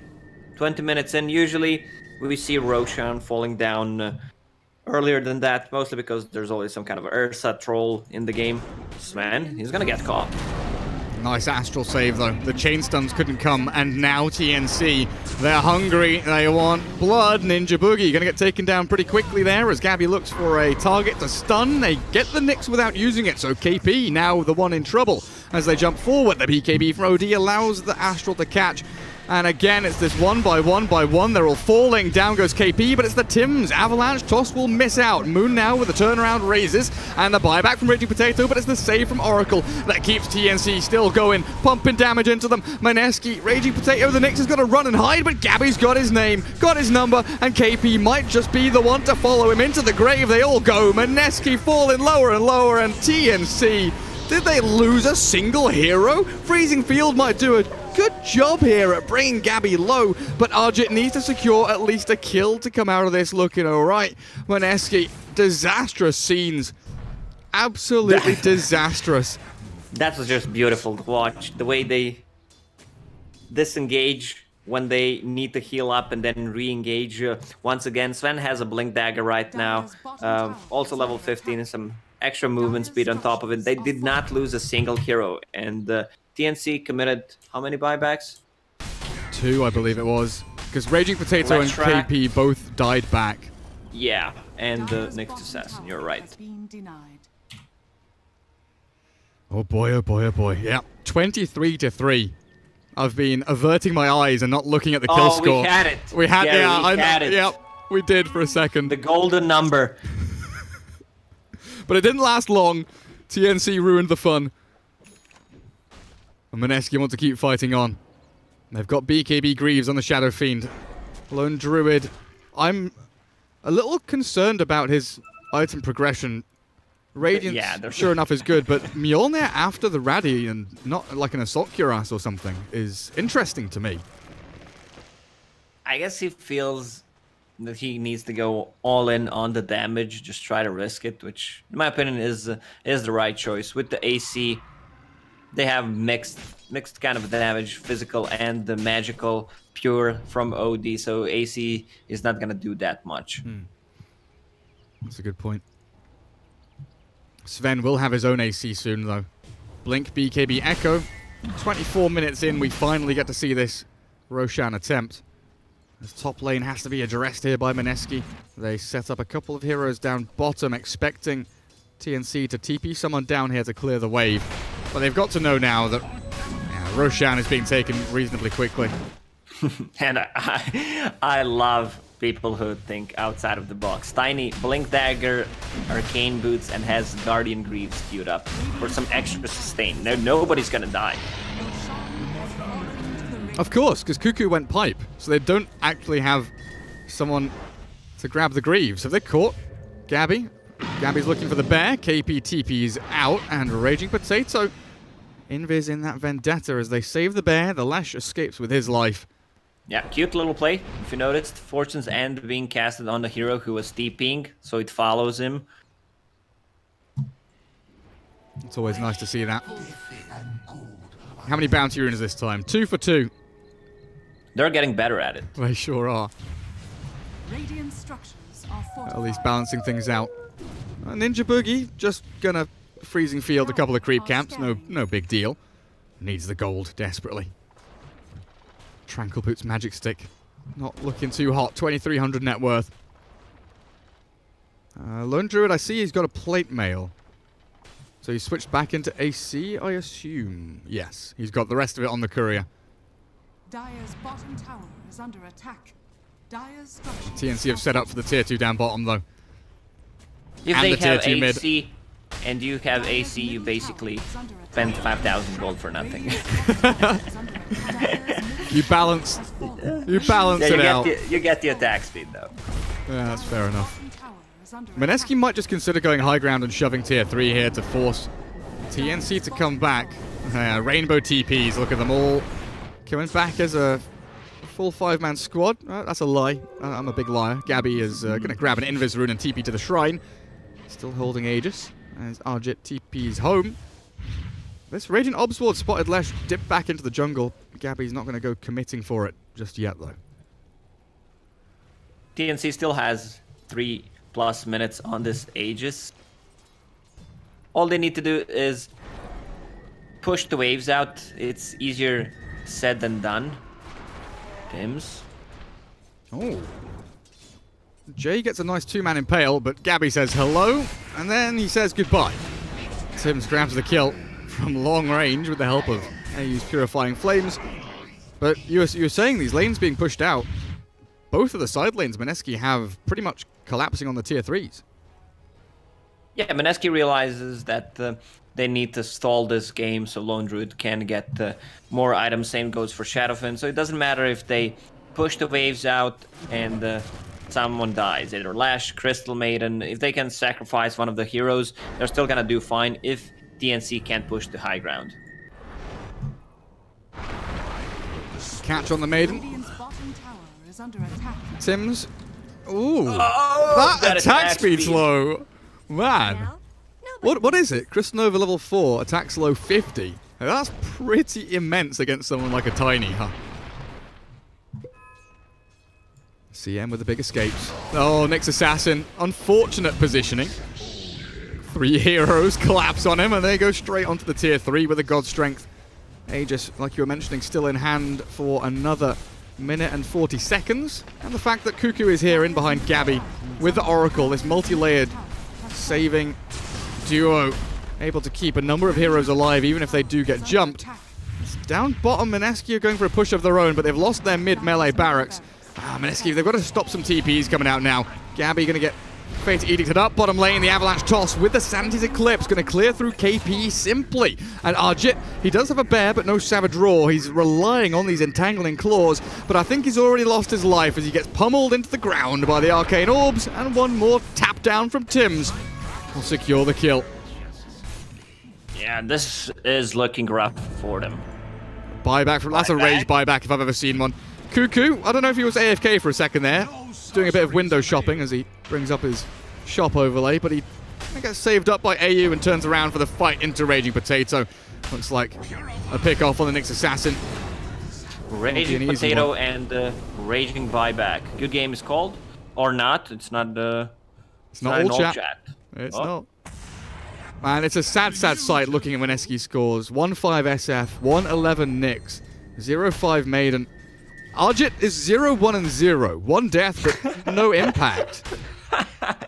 [SPEAKER 8] 20 minutes in, usually we see Roshan falling down earlier than that, mostly because there's always some kind of Ursa troll in the game. Sven, he's gonna get caught.
[SPEAKER 7] Nice astral save though. The chain stuns couldn't come, and now TNC, they're hungry, they want blood. Ninja Boogie gonna get taken down pretty quickly there as Gabby looks for a target to stun. They get the Nyx without using it, so KP now the one in trouble as they jump forward. The BKB from OD allows the astral to catch. And again, it's this one by one. They're all falling. Down goes KP, but it's the Tims. Avalanche toss will miss out. Moon now with the turnaround raises. And the buyback from Raging Potato, but it's the save from Oracle that keeps TNC still going. Pumping damage into them. Mineski, Raging Potato, the Nyx has got to run and hide, but Gabby's got his name, got his number, and KP might just be the one to follow him into the grave. They all go. Mineski falling lower and lower, and TNC, did they lose a single hero? Freezing Field might do a good job here at bringing Gabby low, but Arjit needs to secure at least a kill to come out of this looking alright. Mineski, disastrous scenes. Absolutely disastrous.
[SPEAKER 8] That was just beautiful to watch. The way they disengage when they need to heal up and then re-engage. Once again, Sven has a Blink Dagger right now. Also level 15 and some extra movement speed on top of it. They did not lose a single hero, and TNC committed how many buybacks?
[SPEAKER 7] 2, I believe it was. Because Raging Potato and KP both died back.
[SPEAKER 8] Yeah, and Nyx Assassin, you're right.
[SPEAKER 7] Oh boy, oh boy, oh boy. Yeah, 23-3. I've been averting my eyes and not looking at the kill score.
[SPEAKER 8] We had it.
[SPEAKER 7] We had,
[SPEAKER 8] Gary,
[SPEAKER 7] yeah,
[SPEAKER 8] we had it.
[SPEAKER 7] Yep, we did for a second.
[SPEAKER 8] The golden number.
[SPEAKER 7] But it didn't last long. TNC ruined the fun. And Mineski want to keep fighting on. They've got BKB Greaves on the Shadow Fiend. Lone Druid. I'm a little concerned about his item progression. Radiance, sure enough, is good, but Mjolnir after the Raddy and not like an Assault Cuirass or something is interesting to me.
[SPEAKER 8] I guess he feels that he needs to go all in on the damage, just try to risk it, which, in my opinion, is the right choice. With the AC, they have mixed kind of damage, physical and the magical, pure from OD, so AC is not gonna do that much.
[SPEAKER 7] That's a good point. Sven will have his own AC soon, though. Blink, BKB, Echo. 24 minutes in, we finally get to see this Roshan attempt. This top lane has to be addressed here by Mineski. They set up a couple of heroes down bottom, expecting TNC to TP someone down here to clear the wave. But they've got to know now that Roshan is being taken reasonably quickly.
[SPEAKER 8] And I love people who think outside of the box. Tiny, Blink Dagger, Arcane Boots, and has Guardian Greaves queued up for some extra sustain. Nobody's gonna die.
[SPEAKER 7] Of course, because Cuckoo went pipe, so they don't actually have someone to grab the Greaves. Have they caught Gabby? Gabby's looking for the bear. KP TP's out, and Raging Potato Invis in that vendetta as they save the bear. The Lash escapes with his life.
[SPEAKER 8] Yeah, cute little play. If you noticed, Fortune's End being casted on the hero who was TPing, so it follows him.
[SPEAKER 7] It's always nice to see that. How many bounty runes this time? 2 for 2.
[SPEAKER 8] They're getting better at it.
[SPEAKER 7] They sure are.
[SPEAKER 9] Radiant structures are fortified.
[SPEAKER 7] At least balancing things out. Ninja Boogie just gonna freezing field a couple of creep camps. No big deal. Needs the gold desperately. Tranquil Boots Magic Stick. Not looking too hot. 2,300 net worth. Lone Druid, I see he's got a plate mail. So he switched back into AC, I assume. Yes, he's got the rest of it on the courier.
[SPEAKER 9] Dire's bottom tower is under attack. Dire's structures
[SPEAKER 7] TNC have set up for the tier 2 down bottom, though.
[SPEAKER 8] If
[SPEAKER 7] and
[SPEAKER 8] they
[SPEAKER 7] the
[SPEAKER 8] have
[SPEAKER 7] tier 2
[SPEAKER 8] AC and you have AC, you basically spend 5,000 gold for nothing.
[SPEAKER 7] You balance it out.
[SPEAKER 8] You get the attack speed, though.
[SPEAKER 7] Yeah, that's fair enough. Mineski might just consider going high ground and shoving tier 3 here to force TNC to come back. Rainbow TPs, look at them all. Coming back as a full 5-man squad. That's a lie. I'm a big liar. Gabby is going to grab an Invis rune and TP to the shrine. Still holding Aegis. as Arjit TP's home. This Radiant Obsword spotted Lesh dip back into the jungle. Gabby's not going to go committing for it just yet, though.
[SPEAKER 8] TNC still has 3+ minutes on this Aegis. All they need to do is push the waves out. It's easier said than done. Tims.
[SPEAKER 7] Oh. Jay gets a nice 2-man impale, but Gabby says hello, and then he says goodbye. Tims grabs the kill from long range with the help of AU's Purifying Flames. But you were saying these lanes being pushed out. Both of the side lanes Mineski have pretty much collapsing on the tier 3s.
[SPEAKER 8] Yeah, Mineski realizes that they need to stall this game so Lone Druid can get more items. Same goes for Shadowfin. So it doesn't matter if they push the waves out and someone dies. Either Lash, Crystal Maiden. If they can sacrifice one of the heroes, they're still going to do fine if DNC can't push the high ground.
[SPEAKER 7] Catch on the Maiden.
[SPEAKER 9] Radiant's bottom tower is under attack.
[SPEAKER 7] Tims. Ooh.
[SPEAKER 8] Oh,
[SPEAKER 7] that attack speed's low. Man. What is it? Crystal Nova level 4, attack slow 50. Now, that's pretty immense against someone like a Tiny, huh? CM with the big escapes. Oh, Nyx Assassin. Unfortunate positioning. 3 heroes collapse on him, and they go straight onto the tier 3 with a God Strength. Aegis, like you were mentioning, still in hand for another minute and 40 seconds. And the fact that Cuckoo is here in behind Gabby with the Oracle, this multi-layered saving duo, able to keep a number of heroes alive even if they do get jumped. Down bottom, Mineski are going for a push of their own, but they've lost their mid-melee barracks. Mineski, they've got to stop some TPs coming out now. Gabby going to get Fate Edicted up. Bottom lane, the Avalanche toss with the Sanity's Eclipse. Going to clear through KP simply. And Arjit, he does have a bear, but no Savage Roar. He's relying on these entangling claws, but I think he's already lost his life as he gets pummeled into the ground by the Arcane Orbs. And one more tap down from Tims will secure the kill.
[SPEAKER 8] Yeah, this is looking rough for them.
[SPEAKER 7] Buyback from... That's a rage buyback if I've ever seen one. Cuckoo, I don't know if he was AFK for a second there, doing a bit of window shopping as he brings up his shop overlay, but he gets saved up by AU and turns around for the fight into Raging Potato. Looks like a pick off on the Nyx Assassin.
[SPEAKER 8] Raging Potato and Raging Buyback. Good game is called, or not? It's not.
[SPEAKER 7] It's not all chat. It's not. Man, it's a sad sight looking at Mineski's scores. 1-5 SF, 1-11 Nyx, 0-5 Maiden. Arjit is 0-1-0. 1 death, but no impact.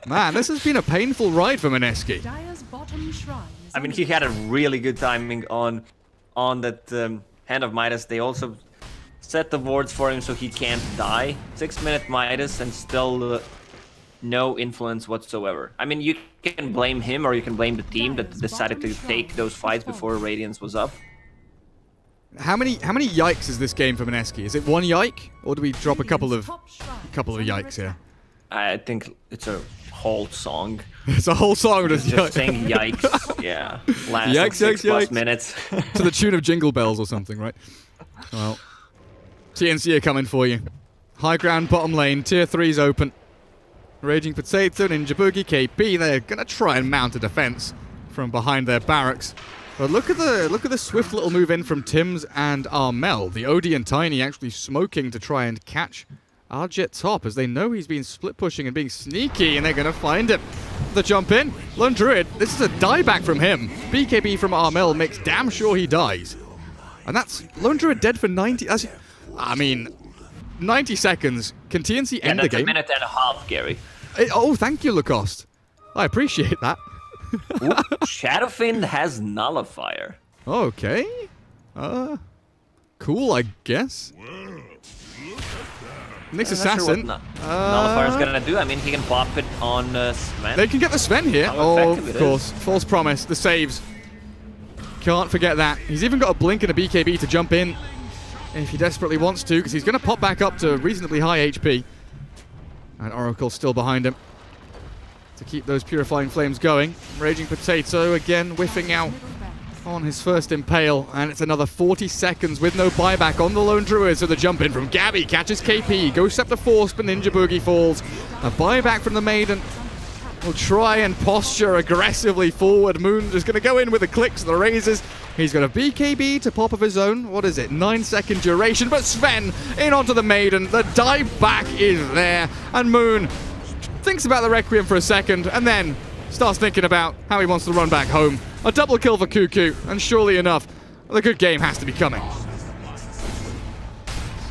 [SPEAKER 7] Man, this has been a painful ride for Mineski.
[SPEAKER 8] I mean, he had a really good timing on that Hand of Midas. They also set the wards for him so he can't die. 6-minute Midas and still no influence whatsoever. I mean, you can blame him or you can blame the team that decided to take those fights before Radiance was up.
[SPEAKER 7] How many yikes is this game for Mineski? Is it 1 yike, or do we drop a couple of yikes here?
[SPEAKER 8] I think it's a whole song.
[SPEAKER 7] It's a whole song with
[SPEAKER 8] just saying yikes. Yeah, last
[SPEAKER 7] yikes,
[SPEAKER 8] 6+ minutes.
[SPEAKER 7] To the tune of Jingle Bells or something, right? Well, TNC are coming for you. High ground, bottom lane, tier 3's open. Raging Potato, Ninja Boogie, KP. They're gonna try and mount a defense from behind their barracks. But look at the swift little move in from Tims and Armel. The Odie and Tiny actually smoking to try and catch Arjit top as they know he's been split pushing and being sneaky, and they're going to find him. The jump in. Lone Druid, this is a dieback from him. BKB from Armel makes damn sure he dies. And that's Lone Druid dead for 90... I mean, 90 seconds. Can TNC end the game?
[SPEAKER 8] Yeah, that's a minute and a half, Gary.
[SPEAKER 7] Oh, thank you, Lacoste. I appreciate that.
[SPEAKER 8] Ooh, Shadowfin has Nullifier.
[SPEAKER 7] Okay. Cool, I guess. Nyx Assassin.
[SPEAKER 8] Sure Nullifier's gonna do. I mean, he can pop it on Sven.
[SPEAKER 7] They can get the Sven here. Oh, of course. False promise. The saves. Can't forget that. He's even got a blink and a BKB to jump in if he desperately wants to, because he's going to pop back up to reasonably high HP. And Oracle still behind him to keep those Purifying Flames going. Raging Potato again whiffing out on his first impale, and it's another 40 seconds with no buyback on the Lone Druid, so the jump in from Gabby catches KP, goes up the force, but Ninja Boogie falls. A buyback from the Maiden. will try and posture aggressively forward. Moon is going to go in with the clicks, the raises. He's got a BKB to pop of his own. What is it? 9-second duration. But Sven in onto the Maiden. The dive back is there. And Moon thinks about the Requiem for a second and then starts thinking about how he wants to run back home. A double kill for Cuckoo. And surely enough, the good game has to be coming.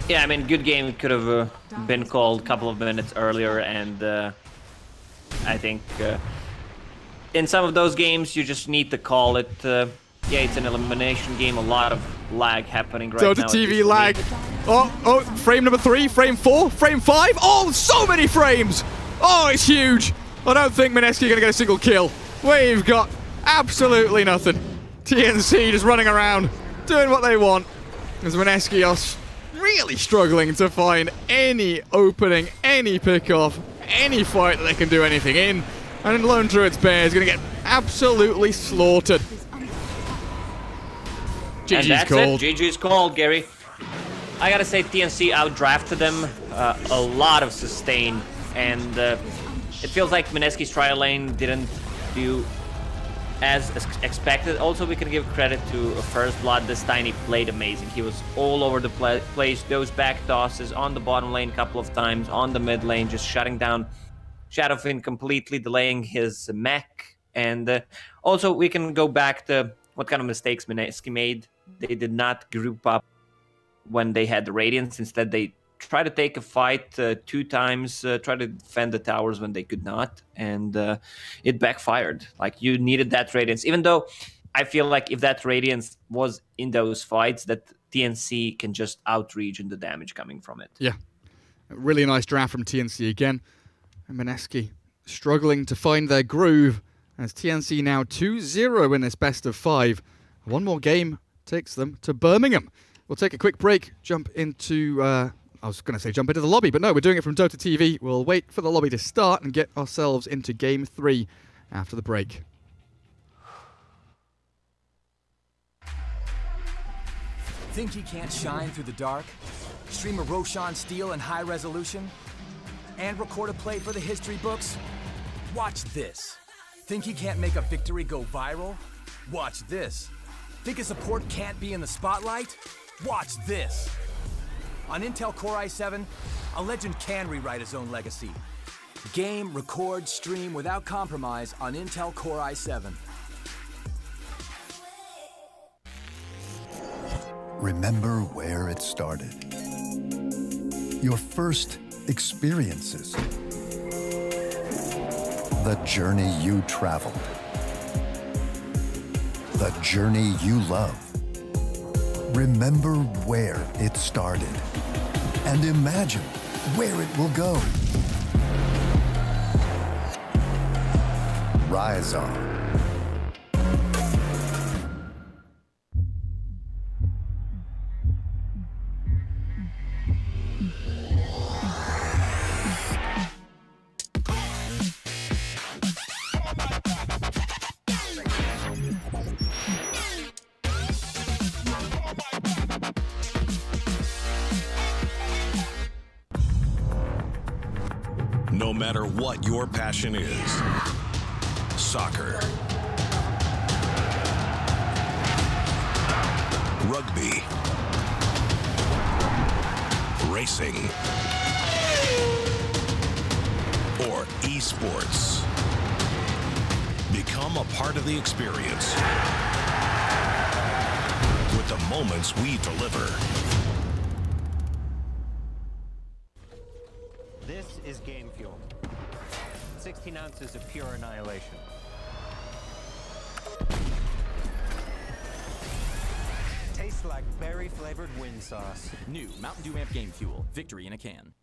[SPEAKER 8] Yeah, I mean, good game could have been called a couple of minutes earlier, and I think in some of those games you just need to call it. Yeah, it's an elimination game, a lot of lag happening right now.
[SPEAKER 7] Dota TV lag. Oh, frame number 3, frame 4, frame 5. Oh, so many frames. Oh, it's huge. I don't think Mineski are going to get a single kill. We've got absolutely nothing. TNC just running around, doing what they want. As Mineski are really struggling to find any opening, any pickoff, any fight that they can do anything in. And Lone Druid's Bear is going to get absolutely slaughtered.
[SPEAKER 8] And
[SPEAKER 7] GG's
[SPEAKER 8] that's
[SPEAKER 7] called.
[SPEAKER 8] it. GG's called, Gary. I gotta say, TNC outdrafted them a lot of sustain, and it feels like Mineski's trial lane didn't do as expected. Also, we can give credit to First Blood. This time he played amazing. He was all over the place. Those back tosses on the bottom lane a couple of times, on the mid lane, just shutting down Shadowfin completely, delaying his mech. And also, we can go back to what kind of mistakes Mineski made. They did not group up when they had the Radiance. Instead, they tried to take a fight 2 times, try to defend the towers when they could not, and it backfired. Like, you needed that Radiance, even though I feel like if that Radiance was in those fights, that TNC can just outreach in the damage coming from it.
[SPEAKER 7] Yeah, a really nice draft from TNC again. And Mineski struggling to find their groove, as TNC now 2-0 in this best of 5. One more game takes them to Birmingham. We'll take a quick break, jump into... I was going to say jump into the lobby, but no, we're doing it from Dota TV. We'll wait for the lobby to start and get ourselves into Game 3 after the break.
[SPEAKER 1] Think he can't shine through the dark? Stream a Roshan Steel in high resolution? And record a play for the history books? Watch this. Think he can't make a victory go viral? Watch this. Think a support can't be in the spotlight? Watch this. On Intel Core i7, a legend can rewrite his own legacy. Game, record, stream without compromise on Intel Core i7.
[SPEAKER 2] Remember where it started. Your first experiences. The journey you traveled. The journey you love. Remember where it started. And imagine where it will go. Rise on.
[SPEAKER 3] No matter what your passion is, soccer, rugby, racing, or esports, become a part of the experience with the moments we deliver.
[SPEAKER 10] This is Game Fuel. 16 ounces of pure annihilation. Tastes like berry-flavored wind sauce.
[SPEAKER 6] New Mountain Dew Amp Game Fuel. Victory in a can.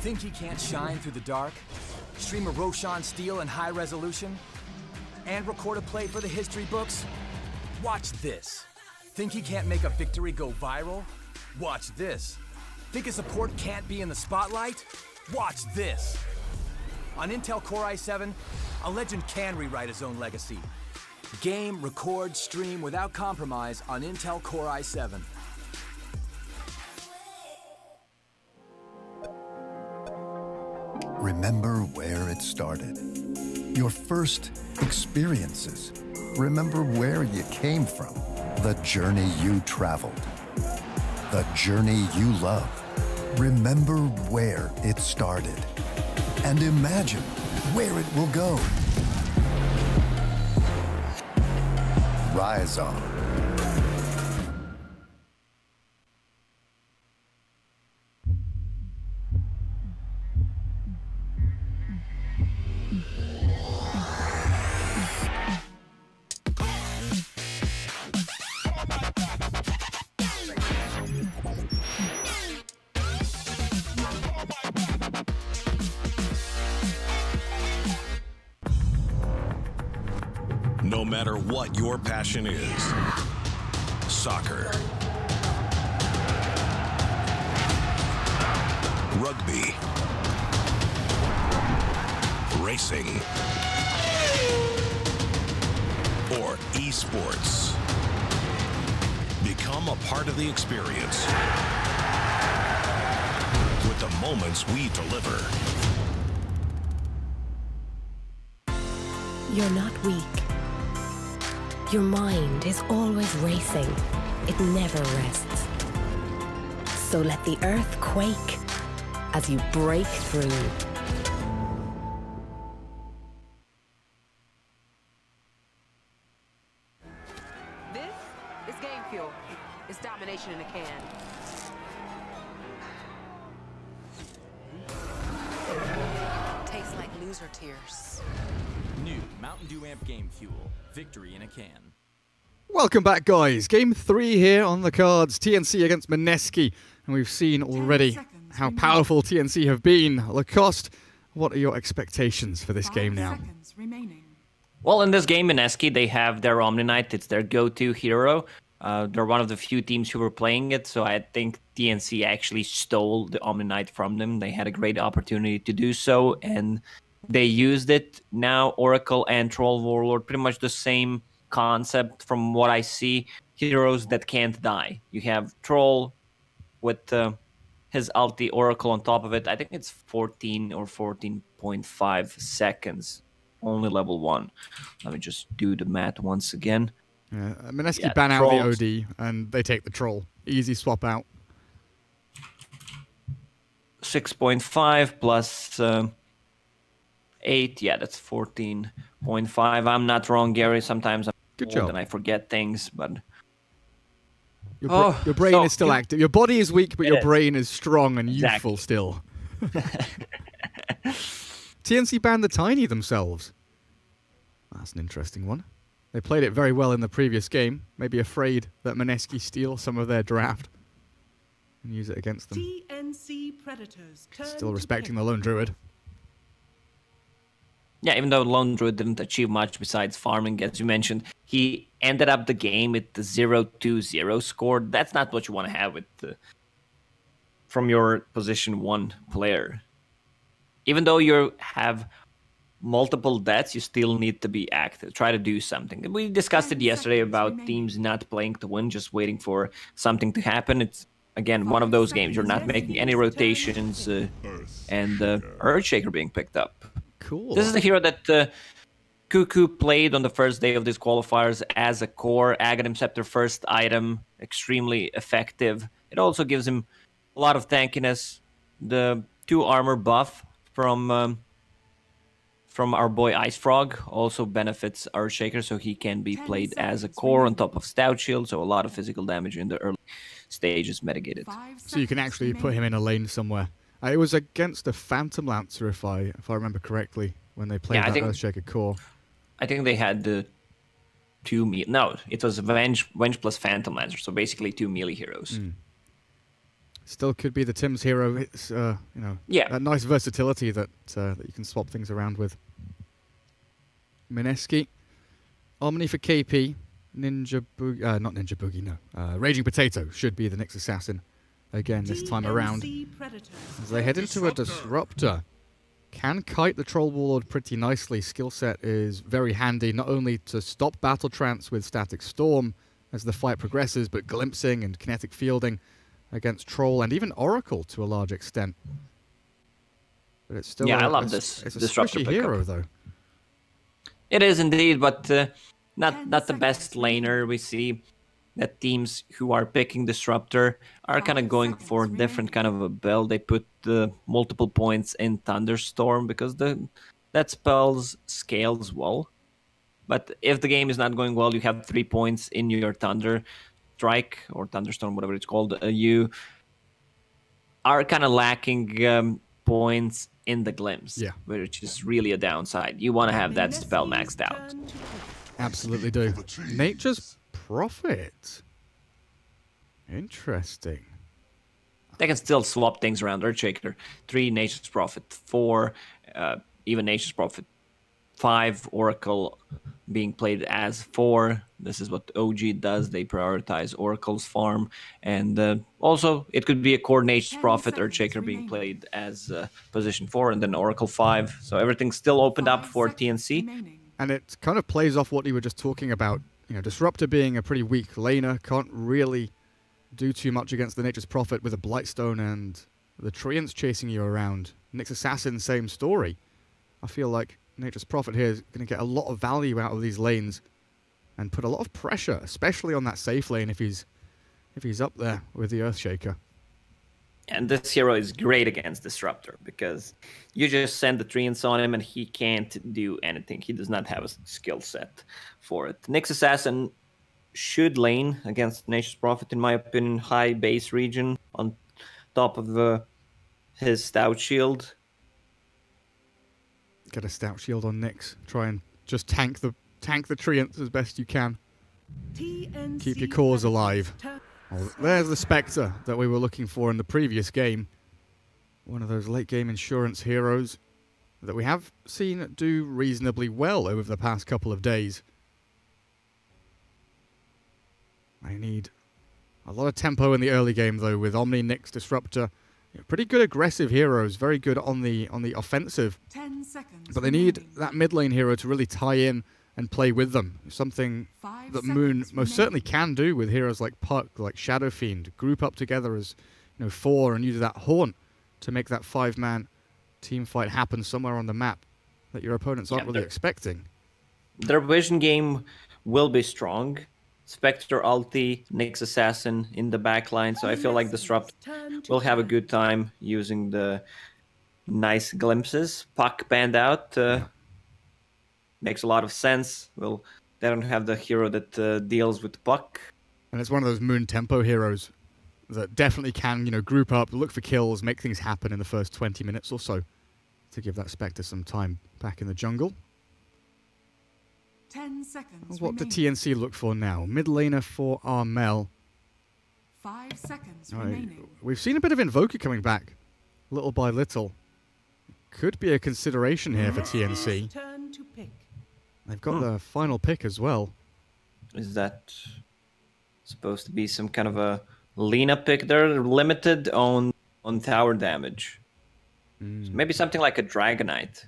[SPEAKER 1] Think he can't shine through the dark? Stream a Roshan Steel in high resolution? And record a play for the history books? Watch this. Think he can't make a victory go viral? Watch this. Think a support can't be in the spotlight? Watch this. On Intel Core i7, a legend can rewrite his own legacy. Game, record, stream without compromise on Intel Core i7.
[SPEAKER 2] Remember where it started. Your first experiences. Remember where you came from. The journey you traveled. The journey you love. Remember where it started. And imagine where it will go. Rise on.
[SPEAKER 3] No matter what your passion is, soccer, rugby, racing, or esports, become a part of the experience with the moments we deliver.
[SPEAKER 4] You're not weak. Your mind is always racing. It never rests. So let the earth quake as you break through.
[SPEAKER 5] This is game fuel. It's domination in a can.
[SPEAKER 11] Tastes like loser tears.
[SPEAKER 6] New Mountain Dew Amp Game Fuel. Victory in a can.
[SPEAKER 7] Welcome back, guys. Game 3 here on the cards. TNC against Mineski. And we've seen already how powerful TNC have been. Lacoste, what are your expectations for this game now?
[SPEAKER 8] Well, in this game, Mineski, they have their Omni Knight. It's their go-to hero. They're one of the few teams who were playing it, so I think TNC actually stole the Omni Knight from them. They had a great opportunity to do so, and they used it. Now Oracle and Troll Warlord, pretty much the same concept from what I see. Heroes that can't die. You have Troll with his ulti, Oracle on top of it. I think it's 14 or 14.5 seconds. Only level 1. Let me just do the math once again.
[SPEAKER 7] Mineski ban out the OD and they take the Troll. Easy swap out.
[SPEAKER 8] 6.5 plus 8. Yeah, that's 14.5. I'm not wrong, Gary. Sometimes I'm
[SPEAKER 7] Good
[SPEAKER 8] old
[SPEAKER 7] job.
[SPEAKER 8] and I forget things, but
[SPEAKER 7] your brain is still active. Your body is weak, but your
[SPEAKER 8] is.
[SPEAKER 7] brain is strong and
[SPEAKER 8] Exactly.
[SPEAKER 7] youthful still. TNC banned the Tiny themselves. That's an interesting one. They played it very well in the previous game. Maybe afraid that Mineski steal some of their draft and use it against them.
[SPEAKER 9] TNC Predators
[SPEAKER 7] Still respecting the Lone Druid.
[SPEAKER 8] yeah, even though Lone Druid didn't achieve much besides farming, as you mentioned, he ended up the game with the 0-2-0 score. That's not what you want to have with from your position 1 player. Even though you have multiple deaths, you still need to be active. Try to do something. We discussed it yesterday about teams not playing to win, just waiting for something to happen. It's, again, one of those games. You're not making any rotations, and Earthshaker being picked up.
[SPEAKER 7] Cool.
[SPEAKER 8] This is the hero that Cuckoo played on the first day of these qualifiers as a core. Aghanim Scepter first item, extremely effective. It also gives him a lot of tankiness. The 2 armor buff from our boy Ice Frog also benefits Earthshaker, so he can be played as a core on top of Stout Shield, so a lot of physical damage in the early stages mitigated.
[SPEAKER 7] So you can actually put him in a lane somewhere. It was against a Phantom Lancer, if I remember correctly, when they played that Earthshaker core.
[SPEAKER 8] I think they had the 2 No, it was Venge plus Phantom Lancer, so basically 2 melee heroes.
[SPEAKER 7] Still could be the Tim's hero. It's, that nice versatility that you can swap things around with. Mineski. Omni for KP. Ninja Boogie. Not Ninja Boogie, no. Raging Potato should be the Nyx Assassin again this time around. As they head into a Disruptor. Can kite the Troll Warlord pretty nicely. Skill set is very handy, not only to stop Battle Trance with Static Storm as the fight progresses, but glimpsing and kinetic fielding against Troll and even Oracle to a large extent. But it's still
[SPEAKER 8] I love this
[SPEAKER 7] it's a
[SPEAKER 8] Disruptor
[SPEAKER 7] squishy hero, though.
[SPEAKER 8] It is indeed, but not the best laner. We see that teams who are picking Disruptor are kind of going for different kind of a build. They put multiple points in Thunderstorm because that spells scales well. But if the game is not going well, you have 3 points in your Thunder Strike or Thunderstorm, whatever it's called. You are kind of lacking points in the Glimpse, which is really a downside. You want to have that spell maxed out.
[SPEAKER 7] Absolutely do. Nature's Prophet. Interesting.
[SPEAKER 8] They can still swap things around. Earthshaker, 3 Nature's Prophet, 4 even Nature's Prophet, 5 Oracle being played as 4. This is what OG does. They prioritize Oracle's farm. And also, it could be a core Nature's Prophet, Earthshaker being played as position 4, and then Oracle 5. So everything's still opened up for TNC.
[SPEAKER 7] And it kind of plays off what you were just talking about. Disruptor being a pretty weak laner, can't really do too much against the Nature's Prophet with a Blightstone and the Treants chasing you around. Nyx Assassin, same story. I feel like Nature's Prophet here is going to get a lot of value out of these lanes and put a lot of pressure, especially on that safe lane if he's up there with the Earthshaker.
[SPEAKER 8] And this hero is great against Disruptor because you just send the Treants on him and he can't do anything. He does not have a skill set for it. Nyx Assassin should lane against Nature's Prophet, in my opinion. High base region on top of his Stout Shield.
[SPEAKER 7] Get a Stout Shield on Nyx. Try and just tank the Treants as best you can. Keep your cores alive. Well, there's the Spectre that we were looking for in the previous game. One of those late game insurance heroes that we have seen do reasonably well over the past couple of days. I need a lot of tempo in the early game though with Omni, Nyx, Disruptor. Pretty good aggressive heroes, very good on the offensive.
[SPEAKER 9] 10 seconds
[SPEAKER 7] but they need that mid lane hero to really tie in and play with them. Something that Moon most certainly can do with heroes like Puck, like Shadow Fiend. Group up together as 4 and use that Haunt to make that 5-man team fight happen somewhere on the map that your opponents aren't really expecting.
[SPEAKER 8] Their vision game will be strong. Spectre ulti, Nyx Assassin in the backline, so I feel like Disrupt will have a good time using the nice glimpses. Puck banned out. Makes a lot of sense. Well, they don't have the hero that deals with Puck.
[SPEAKER 7] And it's one of those Moon tempo heroes that definitely can, group up, look for kills, make things happen in the first 20 minutes or so to give that Spectre some time back in the jungle.
[SPEAKER 9] 10 seconds
[SPEAKER 7] What do TNC look for now? Mid laner for Armel.
[SPEAKER 9] 5 seconds remaining.
[SPEAKER 7] We've seen a bit of Invoker coming back, little by little. Could be a consideration here for TNC.
[SPEAKER 9] Turn to pick.
[SPEAKER 7] They've got the final pick as well.
[SPEAKER 8] Is that supposed to be some kind of a Lina pick? They're limited on tower damage. So maybe something like a Dragonite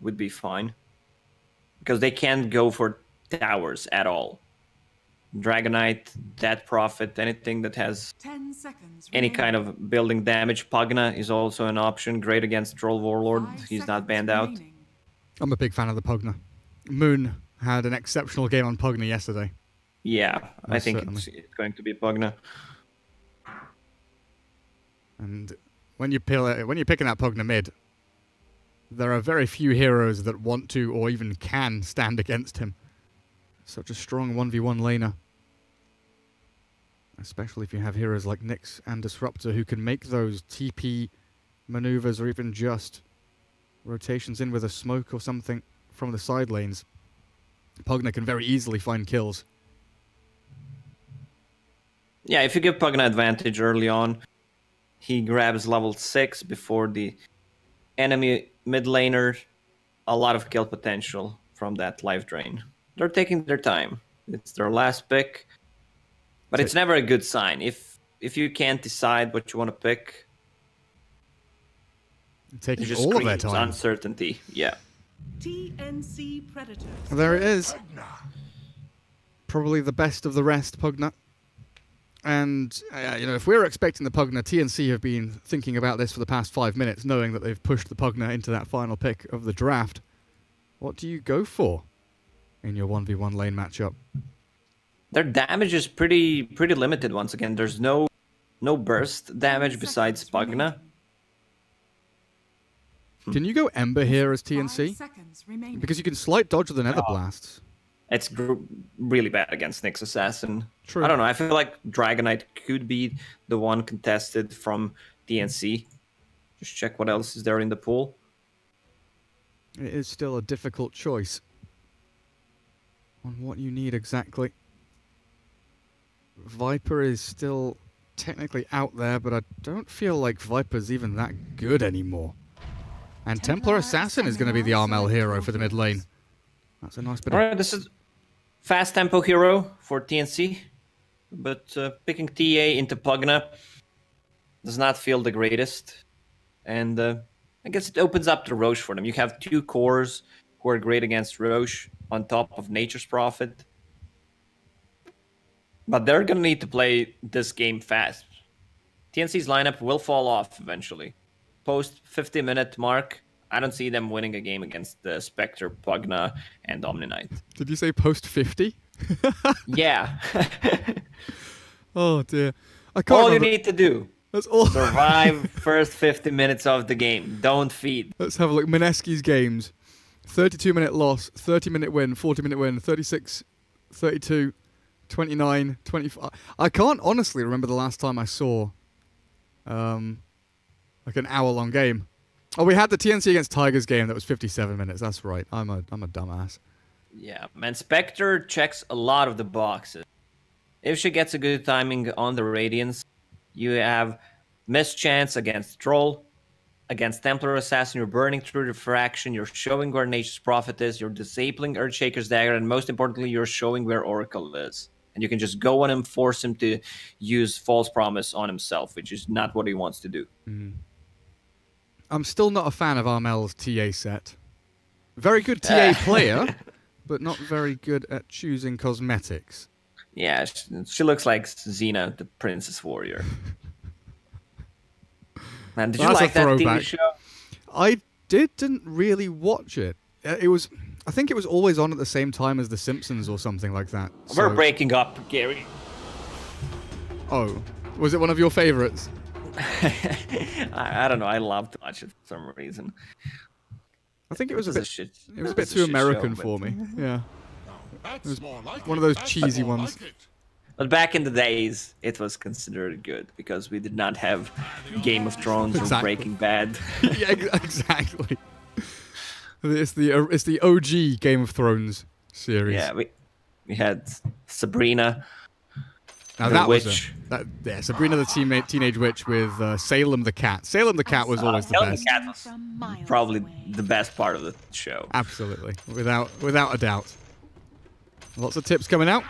[SPEAKER 8] would be fine. Because they can't go for towers at all. Dragonite, Dead Prophet, anything that has
[SPEAKER 9] 10 seconds
[SPEAKER 8] any kind of building damage. Pugna is also an option. Great against Troll Warlord. He's not banned out.
[SPEAKER 7] I'm a big fan of the Pugna. Moon had an exceptional game on Pugna yesterday.
[SPEAKER 8] Yeah, I think it's going to be Pugna.
[SPEAKER 7] And when you're picking that Pugna mid, there are very few heroes that want to or even can stand against him. Such a strong 1v1 laner. Especially if you have heroes like Nyx and Disruptor who can make those TP maneuvers or even just rotations in with a smoke or something from the side lanes. Pugna can very easily find kills.
[SPEAKER 8] Yeah, if you give Pugna advantage early on, he grabs level 6 before the enemy mid laner. A lot of kill potential from that life drain. They're taking their time. It's their last pick, but it's never a good sign. If you can't decide what you want to pick,
[SPEAKER 7] taking all of their time.
[SPEAKER 8] Uncertainty, yeah.
[SPEAKER 9] TNC Predators.
[SPEAKER 7] There it is. Probably the best of the rest, Pugna. And, if we were expecting the Pugna, TNC have been thinking about this for the past 5 minutes, knowing that they've pushed the Pugna into that final pick of the draft. What do you go for in your 1v1 lane matchup?
[SPEAKER 8] Their damage is pretty limited once again. There's no burst damage besides Pugna.
[SPEAKER 7] Can you go Ember here as TNC? Because you can slight dodge the Nether Blasts.
[SPEAKER 8] It's really bad against Nyx Assassin.
[SPEAKER 7] True.
[SPEAKER 8] I don't know. I feel like Dragonite could be the one contested from DNC. Just check what else is there in the pool.
[SPEAKER 7] It is still a difficult choice on what you need exactly. Viper is still technically out there, but I don't feel like Viper's even that good anymore. And Templar Assassin is going to be the Armel hero for the mid lane. That's a nice bit.
[SPEAKER 8] Alright, this is fast tempo hero for TNC, but picking TA into Pugna does not feel the greatest. And I guess it opens up the Roche for them. You have 2 cores who are great against Roche on top of Nature's Prophet. But they're going to need to play this game fast. TNC's lineup will fall off eventually. Post 50-minute mark, I don't see them winning a game against the Spectre, Pugna, and Omni-Knight.
[SPEAKER 7] Did you say post 50?
[SPEAKER 8] Yeah.
[SPEAKER 7] Oh dear.
[SPEAKER 8] All you need to do.
[SPEAKER 7] That's all.
[SPEAKER 8] Survive first 50 minutes of the game. Don't feed.
[SPEAKER 7] Let's have a look. Mineski's games. 32-minute loss, 30-minute win, 40-minute win, 36, 32, 29, 25. I can't honestly remember the last time I saw like an hour-long game. Oh, we had the TNC against Tigers game that was 57 minutes. That's right. I'm a dumbass.
[SPEAKER 8] Yeah, man. Spectre checks a lot of the boxes. If she gets a good timing on the Radiance, you have missed chance against Troll. Against Templar Assassin, you're burning through Refraction, you're showing where Nature's Prophet is, you're disabling Earthshaker's Dagger, and most importantly, you're showing where Oracle is. And you can just go on him, force him to use False Promise on himself, which is not what he wants to do.
[SPEAKER 7] I'm still not a fan of Armel's TA set. Very good TA player, but not very good at choosing cosmetics.
[SPEAKER 8] Yeah, she looks like Xena, the Princess Warrior. Man, did you like that TV show?
[SPEAKER 7] I didn't really watch it. I think it was always on at the same time as The Simpsons or something like that.
[SPEAKER 8] We're breaking up, Gary.
[SPEAKER 7] Oh, was it one of your favorites?
[SPEAKER 8] I don't know. I love to watch it for some reason.
[SPEAKER 7] I think it was a bit too American for me. Yeah. It was one of those cheesy ones.
[SPEAKER 8] But back in the days, it was considered good because we did not have Game of Thrones or Breaking Bad.
[SPEAKER 7] Yeah, exactly. It's the OG Game of Thrones series.
[SPEAKER 8] Yeah, we had Sabrina.
[SPEAKER 7] Now that witch. Sabrina the teenage witch with Salem the cat. Salem the cat was always the best.
[SPEAKER 8] Salem the cat was probably the best part of the show.
[SPEAKER 7] Absolutely, without a doubt. Lots of tips coming out.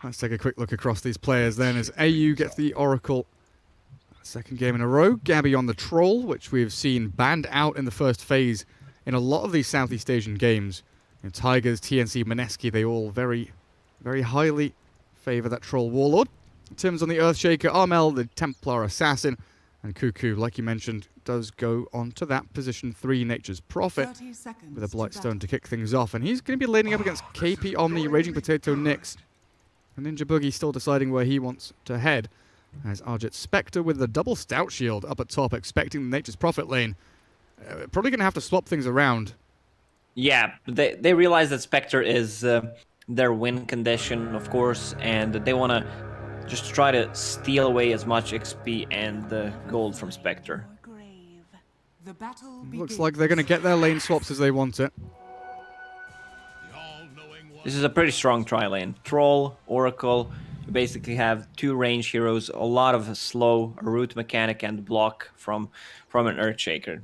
[SPEAKER 7] Let's take a quick look across these players then as AU gets the Oracle. Second game in a row. Gabby on the Troll, which we've seen banned out in the first phase in a lot of these Southeast Asian games. And Tigers, TNC, Mineski, they all very, very highly favor that Troll Warlord. Tim's on the Earthshaker, Armel, the Templar Assassin, and Cuckoo, like you mentioned, does go on to that position 3 Nature's Prophet with a Blightstone to kick things off. And he's going to be laning up against KP Omni, Raging Potato, Nyx. And Ninja Boogie still deciding where he wants to head. As Arjit Spectre with the double Stout Shield up at top, expecting the Nature's Prophet lane. Probably going to have to swap things around.
[SPEAKER 8] Yeah, they realize that Spectre is their win condition, of course, and they want to just try to steal away as much XP and gold from Spectre.
[SPEAKER 7] Looks like they're going to get their lane swaps as they want it.
[SPEAKER 8] This is a pretty strong tri-lane. Troll, Oracle, You basically have 2 range heroes, a lot of slow, a root mechanic, and block from an Earthshaker.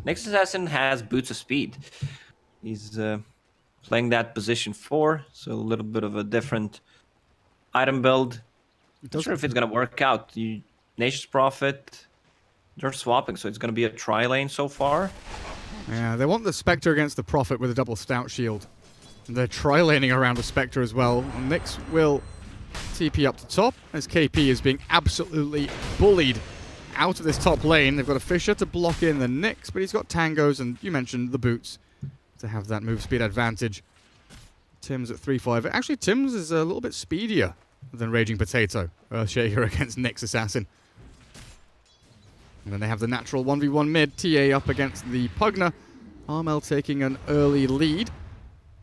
[SPEAKER 8] Next Assassin has Boots of Speed. He's playing that position 4, so a little bit of a different item build. Not sure if it's going to work out. Nature's Prophet, they're swapping, so it's going to be a tri-lane so far.
[SPEAKER 7] Yeah, they want the Spectre against the Prophet with a double Stout Shield. They're tri-laning around the Spectre as well. Nyx will TP up to top as KP is being absolutely bullied out of this top lane. They've got a Fisher to block in the Nyx, but he's got Tangos and you mentioned the Boots to have that move speed advantage. Tim's at 3-5. Actually, Tim's is a little bit speedier than Raging Potato. Earthshaker against Nyx Assassin. And then they have the natural 1v1 mid. TA up against the Pugna. Armel taking an early lead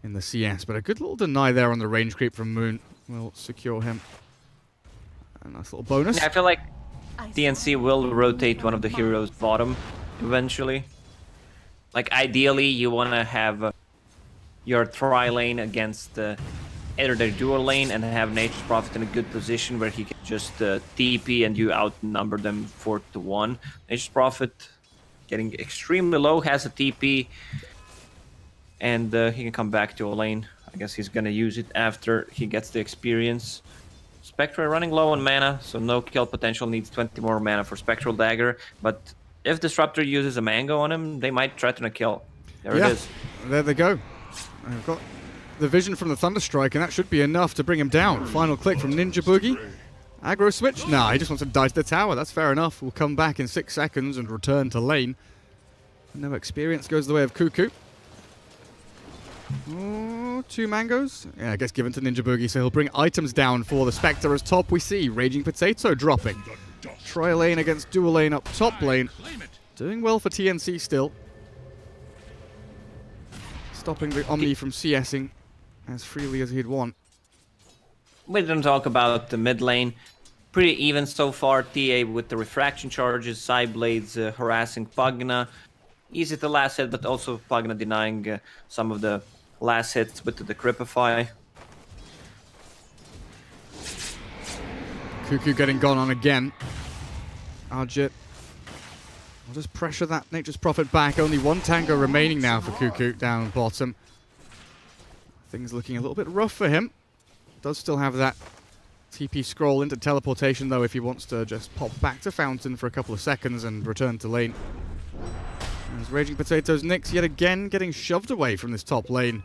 [SPEAKER 7] in the CS, but a good little deny there on the range creep from Moon will secure him. A nice little bonus.
[SPEAKER 8] Yeah, I feel like DNC will rotate one of the heroes bottom eventually. Like ideally, you want to have your tri-lane against either their dual lane and have Nature's Prophet in a good position where he can just TP and you outnumber them 4-1. Nature's Prophet getting extremely low, has a TP, and he can come back to a lane. I guess he's going to use it after he gets the experience. Spectre running low on mana, so no kill potential, needs 20 more mana for Spectral Dagger. But if Disruptor uses a Mango on him, they might threaten a kill. There it is.
[SPEAKER 7] There they go. I've got the vision from the Thunderstrike, and that should be enough to bring him down. Final click from Ninja Boogie. Aggro switch? Nah, he just wants to die to the tower. That's fair enough. We'll come back in 6 seconds and return to lane. No experience goes the way of Cuckoo. Oh, 2 mangoes. Yeah, I guess given to Ninja Boogie, so he'll bring items down for the Spectre. As top we see Raging Potato dropping. Tri-lane against dual lane up top lane. Doing well for TNC still. Stopping the Omni from CSing as freely as he'd want.
[SPEAKER 8] We didn't talk about the mid lane. Pretty even so far. TA with the refraction charges, Psyblades harassing Pugna. Easy to last hit, but also Pugna denying some of the last hits with the Cripify.
[SPEAKER 7] Cuckoo getting gone on again. Arjit. I'll just pressure that Nature's Prophet back. Only 1 tango remaining now for Cuckoo down bottom. Things looking a little bit rough for him. Does still have that TP scroll into teleportation though if he wants to just pop back to Fountain for a couple of seconds and return to lane. As Raging Potatoes Nyx yet again getting shoved away from this top lane.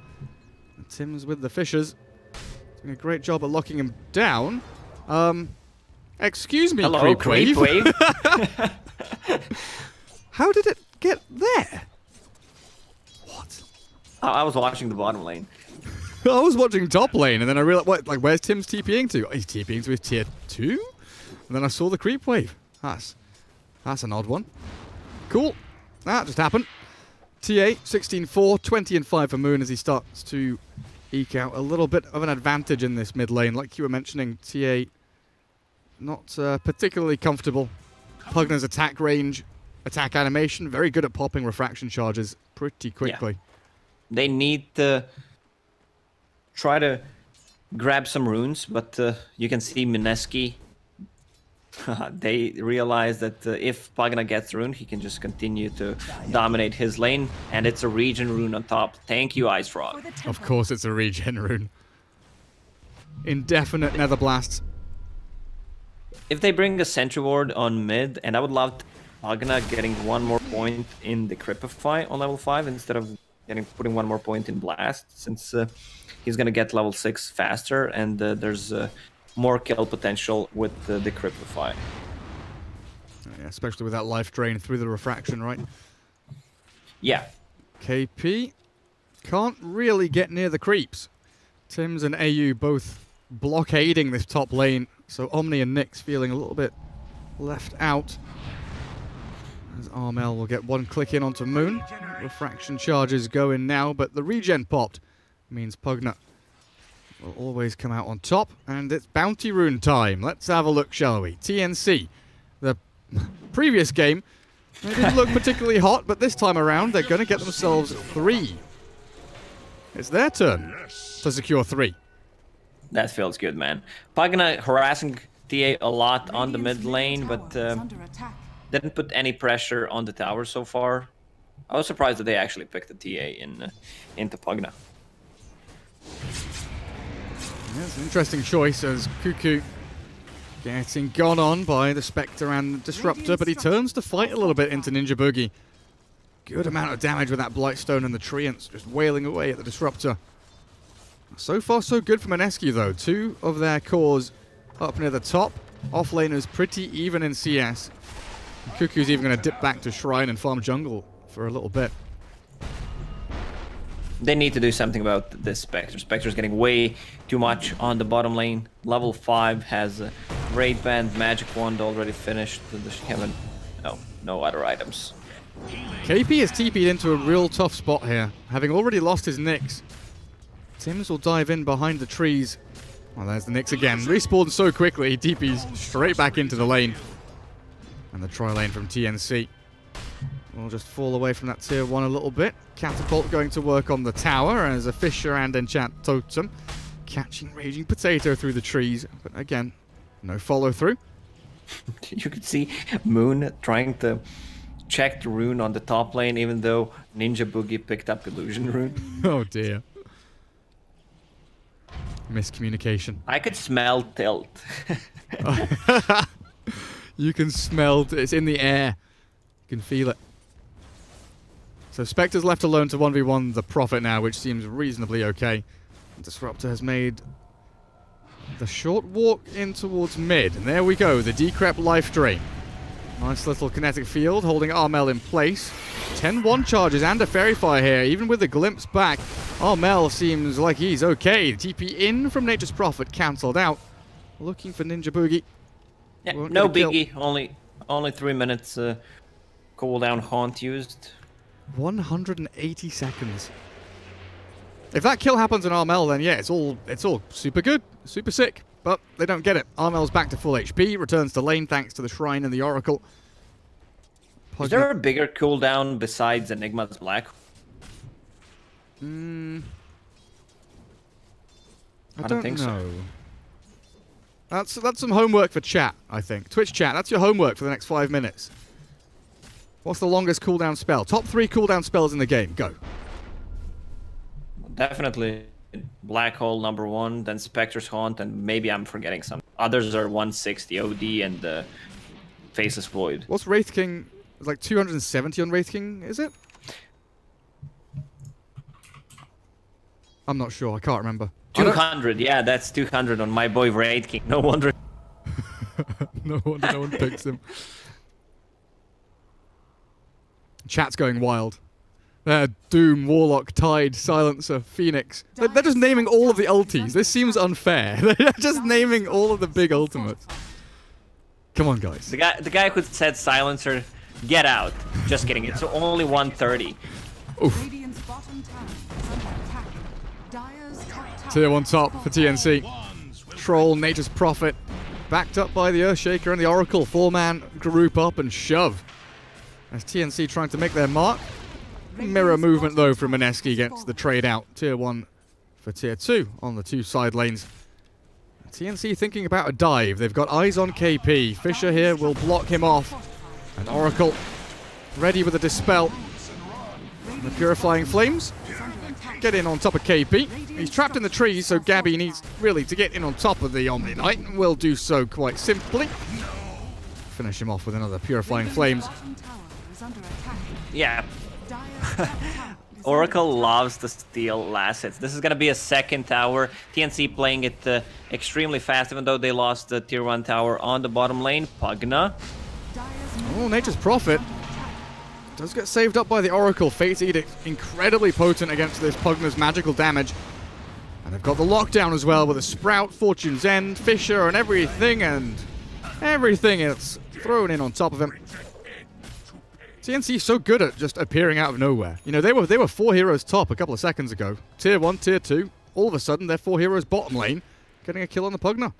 [SPEAKER 7] And Tim's with the Fishers. Doing a great job at locking him down. Excuse me,
[SPEAKER 8] hello,
[SPEAKER 7] Creep Wave. How did it get there? What?
[SPEAKER 8] I was watching the bottom lane.
[SPEAKER 7] I was watching top lane, and then I realized, what, like, where's Tim's TPing to? Oh, he's TPing to his tier 2? And then I saw the creep wave. That's an odd one. Cool. That just happened. TA, 16-4, 20-5 for Moon as he starts to eke out a little bit of an advantage in this mid lane. Like you were mentioning, TA not particularly comfortable. Pugna's attack range, attack animation, very good at popping refraction charges pretty quickly.
[SPEAKER 8] Yeah. They need to try to grab some runes, but you can see Mineski. They realize that if Pugna gets rune, he can just continue to dominate his lane, and it's a regen rune on top. Thank you, Ice Frog.
[SPEAKER 7] Of course it's a regen rune. Indefinite Nether Blast.
[SPEAKER 8] If they bring a Sentry Ward on mid, and I would love Pugna getting 1 more point in the Cripify on level 5 instead of putting 1 more point in Blast, since he's going to get level 6 faster, and there's more kill potential with the Cripify.
[SPEAKER 7] Yeah, especially with that life drain through the refraction, right?
[SPEAKER 8] Yeah.
[SPEAKER 7] KP can't really get near the creeps. Tims and AU both blockading this top lane, so Omni and Nyx feeling a little bit left out. As Armel will get 1 click in onto Moon. Refraction charges go in now, but the regen popped means Pugna will always come out on top, and it's Bounty Rune time. Let's have a look, shall we? TNC, the previous game, they didn't look particularly hot, but this time around they're going to get themselves 3. It's their turn to secure 3.
[SPEAKER 8] That feels good, man. Pagna harassing TA a lot on the mid lane, but didn't put any pressure on the tower so far. I was surprised that they actually picked the TA into Pagna.
[SPEAKER 7] Yeah, it's an interesting choice as Cuckoo getting gone on by the Spectre and Disruptor, but he turns to fight a little bit into Ninja Boogie. Good amount of damage with that Blightstone and the Treants just wailing away at the Disruptor. So far, so good for Mineski, though. 2 of their cores up near the top. Offlaners pretty even in CS. And Cuckoo's even going to dip back to Shrine and farm jungle for a little bit.
[SPEAKER 8] They need to do something about this Spectre. Spectre's getting way too much on the bottom lane. Level 5 has a Raid Band, Magic Wand already finished. No other items.
[SPEAKER 7] KP has TP'd into a real tough spot here, having already lost his Nyx. Tims will dive in behind the trees. Well, there's the Nyx again. Respawned so quickly, he TP's straight back into the lane. And the tri-lane from TNC will just fall away from that tier 1 a little bit. Catapult going to work on the tower as a Fisher and Enchant Totem. Catching Raging Potato through the trees. But again, no follow through.
[SPEAKER 8] You could see Moon trying to check the rune on the top lane, even though Ninja Boogie picked up Illusion Rune.
[SPEAKER 7] Oh dear. Miscommunication.
[SPEAKER 8] I could smell tilt.
[SPEAKER 7] You can smell it's in the air. You can feel it. So Spectre's left alone to 1v1 the Prophet now, which seems reasonably okay. Disruptor has made the short walk in towards mid. And there we go, the Decrep Life Drain. Nice little kinetic field holding Armel in place. 10-1 charges and a Fairy Fire here. Even with the glimpse back, Armel seems like he's okay. TP in from Nature's Prophet cancelled out. Looking for Ninja Boogie.
[SPEAKER 8] Yeah, no biggie. Only 3 minutes cooldown haunt used.
[SPEAKER 7] 180 seconds. If that kill happens in Armel, then yeah, it's all super good, super sick. But they don't get it. Armel's back to full HP, returns to lane thanks to the Shrine and the Oracle.
[SPEAKER 8] Is there a bigger cooldown besides Enigma's Black?
[SPEAKER 7] I don't think so. That's some homework for chat, I think. Twitch chat, that's your homework for the next 5 minutes. What's the longest cooldown spell? Top 3 cooldown spells in the game. Go.
[SPEAKER 8] Definitely Black Hole #1, then Spectre's Haunt, and maybe I'm forgetting some. Others are 160 OD and Faceless Void.
[SPEAKER 7] What's Wraith King? It's like 270 on Wraith King, is it? I'm not sure. I can't remember.
[SPEAKER 8] 200, yeah, that's 200 on my boy Wraith King. No wonder.
[SPEAKER 7] No wonder no one picks him. Chat's going wild. Doom, Warlock, Tide, Silencer, Phoenix. They're just naming all of the ultis. This seems unfair. They're just naming all of the big ultimates. Come on, guys.
[SPEAKER 8] The guy who said Silencer, get out. Just kidding. It's only 130.
[SPEAKER 7] Oof. Tier 1 top for TNC. Troll, Nature's Prophet. Backed up by the Earthshaker and the Oracle. 4-man group up and shove. As TNC trying to make their mark. Mirror movement, though, from Mineski gets the trade out. Tier 1 for Tier 2 on the 2 side lanes. TNC thinking about a dive. They've got eyes on KP. Fisher here will block him off. And Oracle ready with a Dispel. And the Purifying Flames get in on top of KP. He's trapped in the trees, so Gabby needs really to get in on top of the Omni Knight, and will do so quite simply. Finish him off with another Purifying Flames.
[SPEAKER 8] Yeah. Oracle loves to steal assets. This is going to be a second tower. TNC playing it extremely fast, even though they lost the tier 1 tower on the bottom lane. Pugna.
[SPEAKER 7] Oh, Nature's Prophet does get saved up by the Oracle. Fate's Edict, incredibly potent against this Pugna's magical damage. And they've got the lockdown as well with a Sprout, Fortune's End, Fisher, and everything is thrown in on top of him. TNC so good at just appearing out of nowhere. You know, they were 4 heroes top a couple of seconds ago. Tier 1, Tier 2. All of a sudden, they're 4 heroes bottom lane, getting a kill on the Pugna.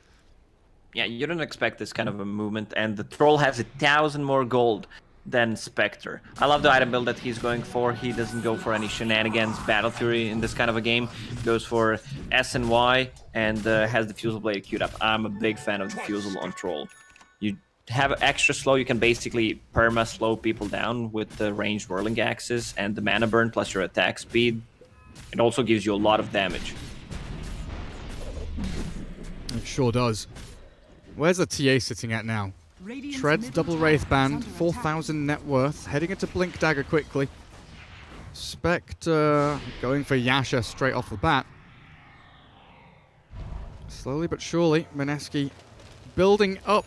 [SPEAKER 8] Yeah, you don't expect this kind of a movement, and the Troll has 1,000 more gold than Spectre. I love the item build that he's going for. He doesn't go for any shenanigans, Battle Fury in this kind of a game. He goes for S and Y and has the Fusel Blade queued up. I'm a big fan of the Fusel on Troll. You have extra slow, you can basically perma slow people down with the ranged whirling axes and the mana burn plus your attack speed. It also gives you a lot of damage.
[SPEAKER 7] It sure does. Where's the TA sitting at now? Treads double Wraith Band, 4,000 net worth, heading into Blink Dagger quickly. Spectre going for Yasha straight off the bat. Slowly but surely, Mineski building up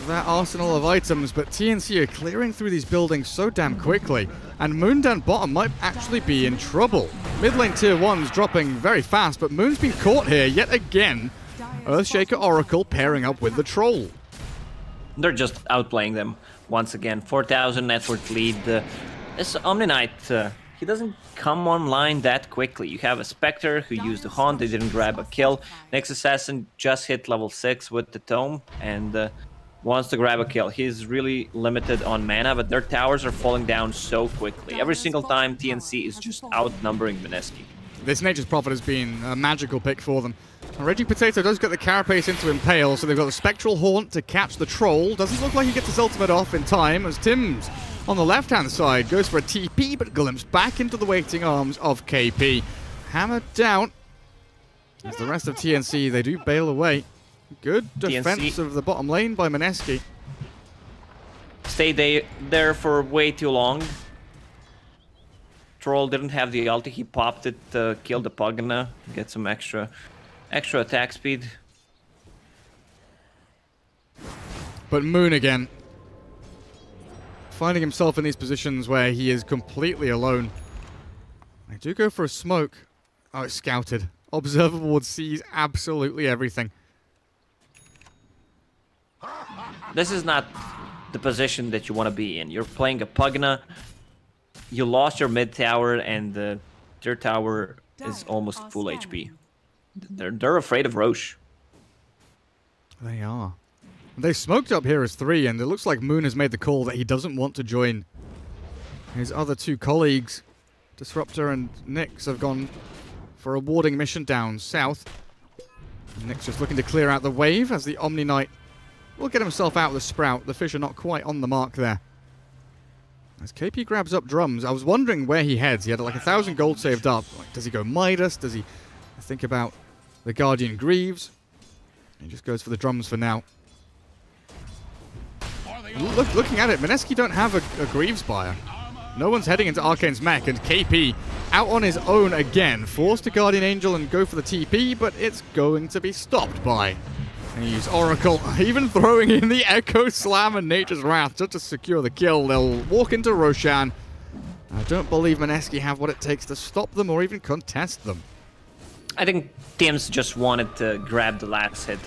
[SPEAKER 7] that arsenal of items, but TNC are clearing through these buildings so damn quickly, and Moondan bottom might actually be in trouble. Mid lane tier 1's dropping very fast, but Moon's been caught here yet again. Earthshaker Oracle pairing up with the Troll.
[SPEAKER 8] They're just outplaying them once again. 4,000 net worth lead. This Omni Knight, he doesn't come online that quickly. You have a Spectre who used the Haunt, they didn't grab a kill. Next Assassin just hit level 6 with the Tome and wants to grab a kill. He's really limited on mana, but their towers are falling down so quickly. Every single time TNC is just outnumbering Mineski.
[SPEAKER 7] This Nature's Prophet has been a magical pick for them. Reggie Potato does get the Carapace into Impale, so they've got the Spectral Haunt to catch the Troll. Doesn't look like he gets his ultimate off in time, as Tim's on the left-hand side goes for a TP, but glimpsed back into the waiting arms of KP. Hammered down. As the rest of TNC, they do bail away. Good defense
[SPEAKER 8] TNC
[SPEAKER 7] of the bottom lane by Mineski.
[SPEAKER 8] Stayed there for way too long. Troll didn't have the ulti, he popped it to kill the Pugna, get some extra attack speed.
[SPEAKER 7] But Moon again, finding himself in these positions where he is completely alone. I do go for a smoke. Oh, it's scouted. Observer Ward sees absolutely everything.
[SPEAKER 8] This is not the position that you want to be in. You're playing a Pugna. You lost your mid tower, and their tower is almost full HP. They're afraid of Roche.
[SPEAKER 7] They are. They smoked up here as 3, and it looks like Moon has made the call that he doesn't want to join his other 2 colleagues. Disruptor and Nyx have gone for a warding mission down south. Nyx just looking to clear out the wave as the Omni Knight will get himself out of the Sprout. The fish are not quite on the mark there. As KP grabs up drums, I was wondering where he heads. He had like 1,000 gold saved up. Like, does he go Midas? Does he think about the Guardian Greaves? He just goes for the drums for now. Looking at it, Mineski don't have a Greaves buyer. No one's heading into Arcane's mech, and KP out on his own again. Forced to Guardian Angel and go for the TP, but it's going to be stopped by. And he used Oracle, even throwing in the Echo Slam and Nature's Wrath just to secure the kill. They'll walk into Roshan. I don't believe Mineski have what it takes to stop them or even contest them.
[SPEAKER 8] I think Tim's just wanted to grab the last hit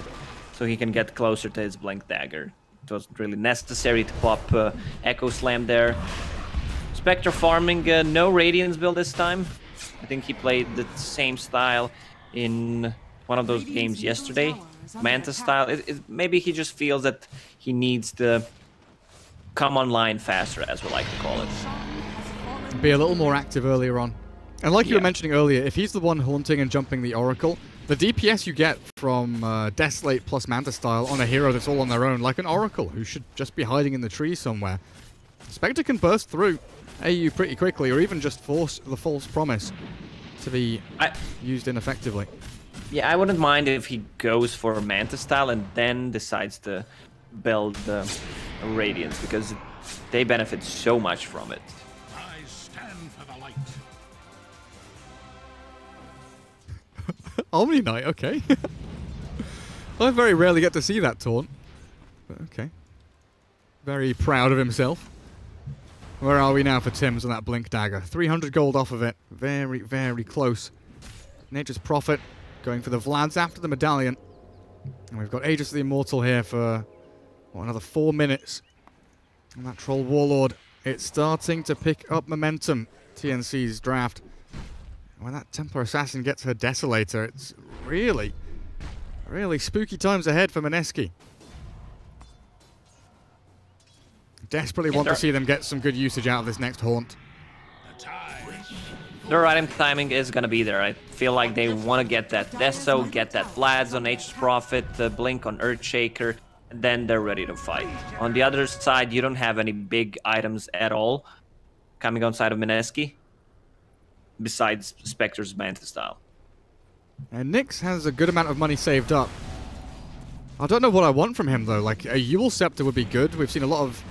[SPEAKER 8] so he can get closer to his Blink Dagger. It wasn't really necessary to pop Echo Slam there. Spectre farming, no Radiance build this time. I think he played the same style in one of those games yesterday. Manta style. Maybe he just feels that he needs to come online faster, as we like to call it.
[SPEAKER 7] Be a little more active earlier on. And like you were mentioning earlier, if he's the one haunting and jumping the Oracle, the DPS you get from Desolate plus Manta style on a hero that's all on their own, like an Oracle, who should just be hiding in the trees somewhere. Spectre can burst through AU pretty quickly, or even just force the false promise to be used ineffectively.
[SPEAKER 8] Yeah, I wouldn't mind if he goes for Manta style and then decides to build Radiance, because they benefit so much from it.
[SPEAKER 3] I stand for the light.
[SPEAKER 7] Omni Knight, okay. I very rarely get to see that taunt. But okay. Very proud of himself. Where are we now for Tim's on that Blink Dagger? 300 gold off of it. Very, very close. Nature's Prophet going for the Vlads after the Medallion. And we've got Aegis of the Immortal here for, what, another 4 minutes. And that Troll Warlord, it's starting to pick up momentum. TNC's draft. When that Templar Assassin gets her Desolator, it's really, really spooky times ahead for Mineski. desperately want to see them get some good usage out of this next Haunt.
[SPEAKER 8] Their item timing is going to be there. I feel like they want to get that Deso, get that Vlad's on Nature's Prophet, Blink on Earthshaker, and then they're ready to fight. On the other side, you don't have any big items at all coming on side of Mineski, besides Spectre's Manta Style.
[SPEAKER 7] And Nyx has a good amount of money saved up. I don't know what I want from him, though. Like, a Yule Scepter would be good. We've seen a lot of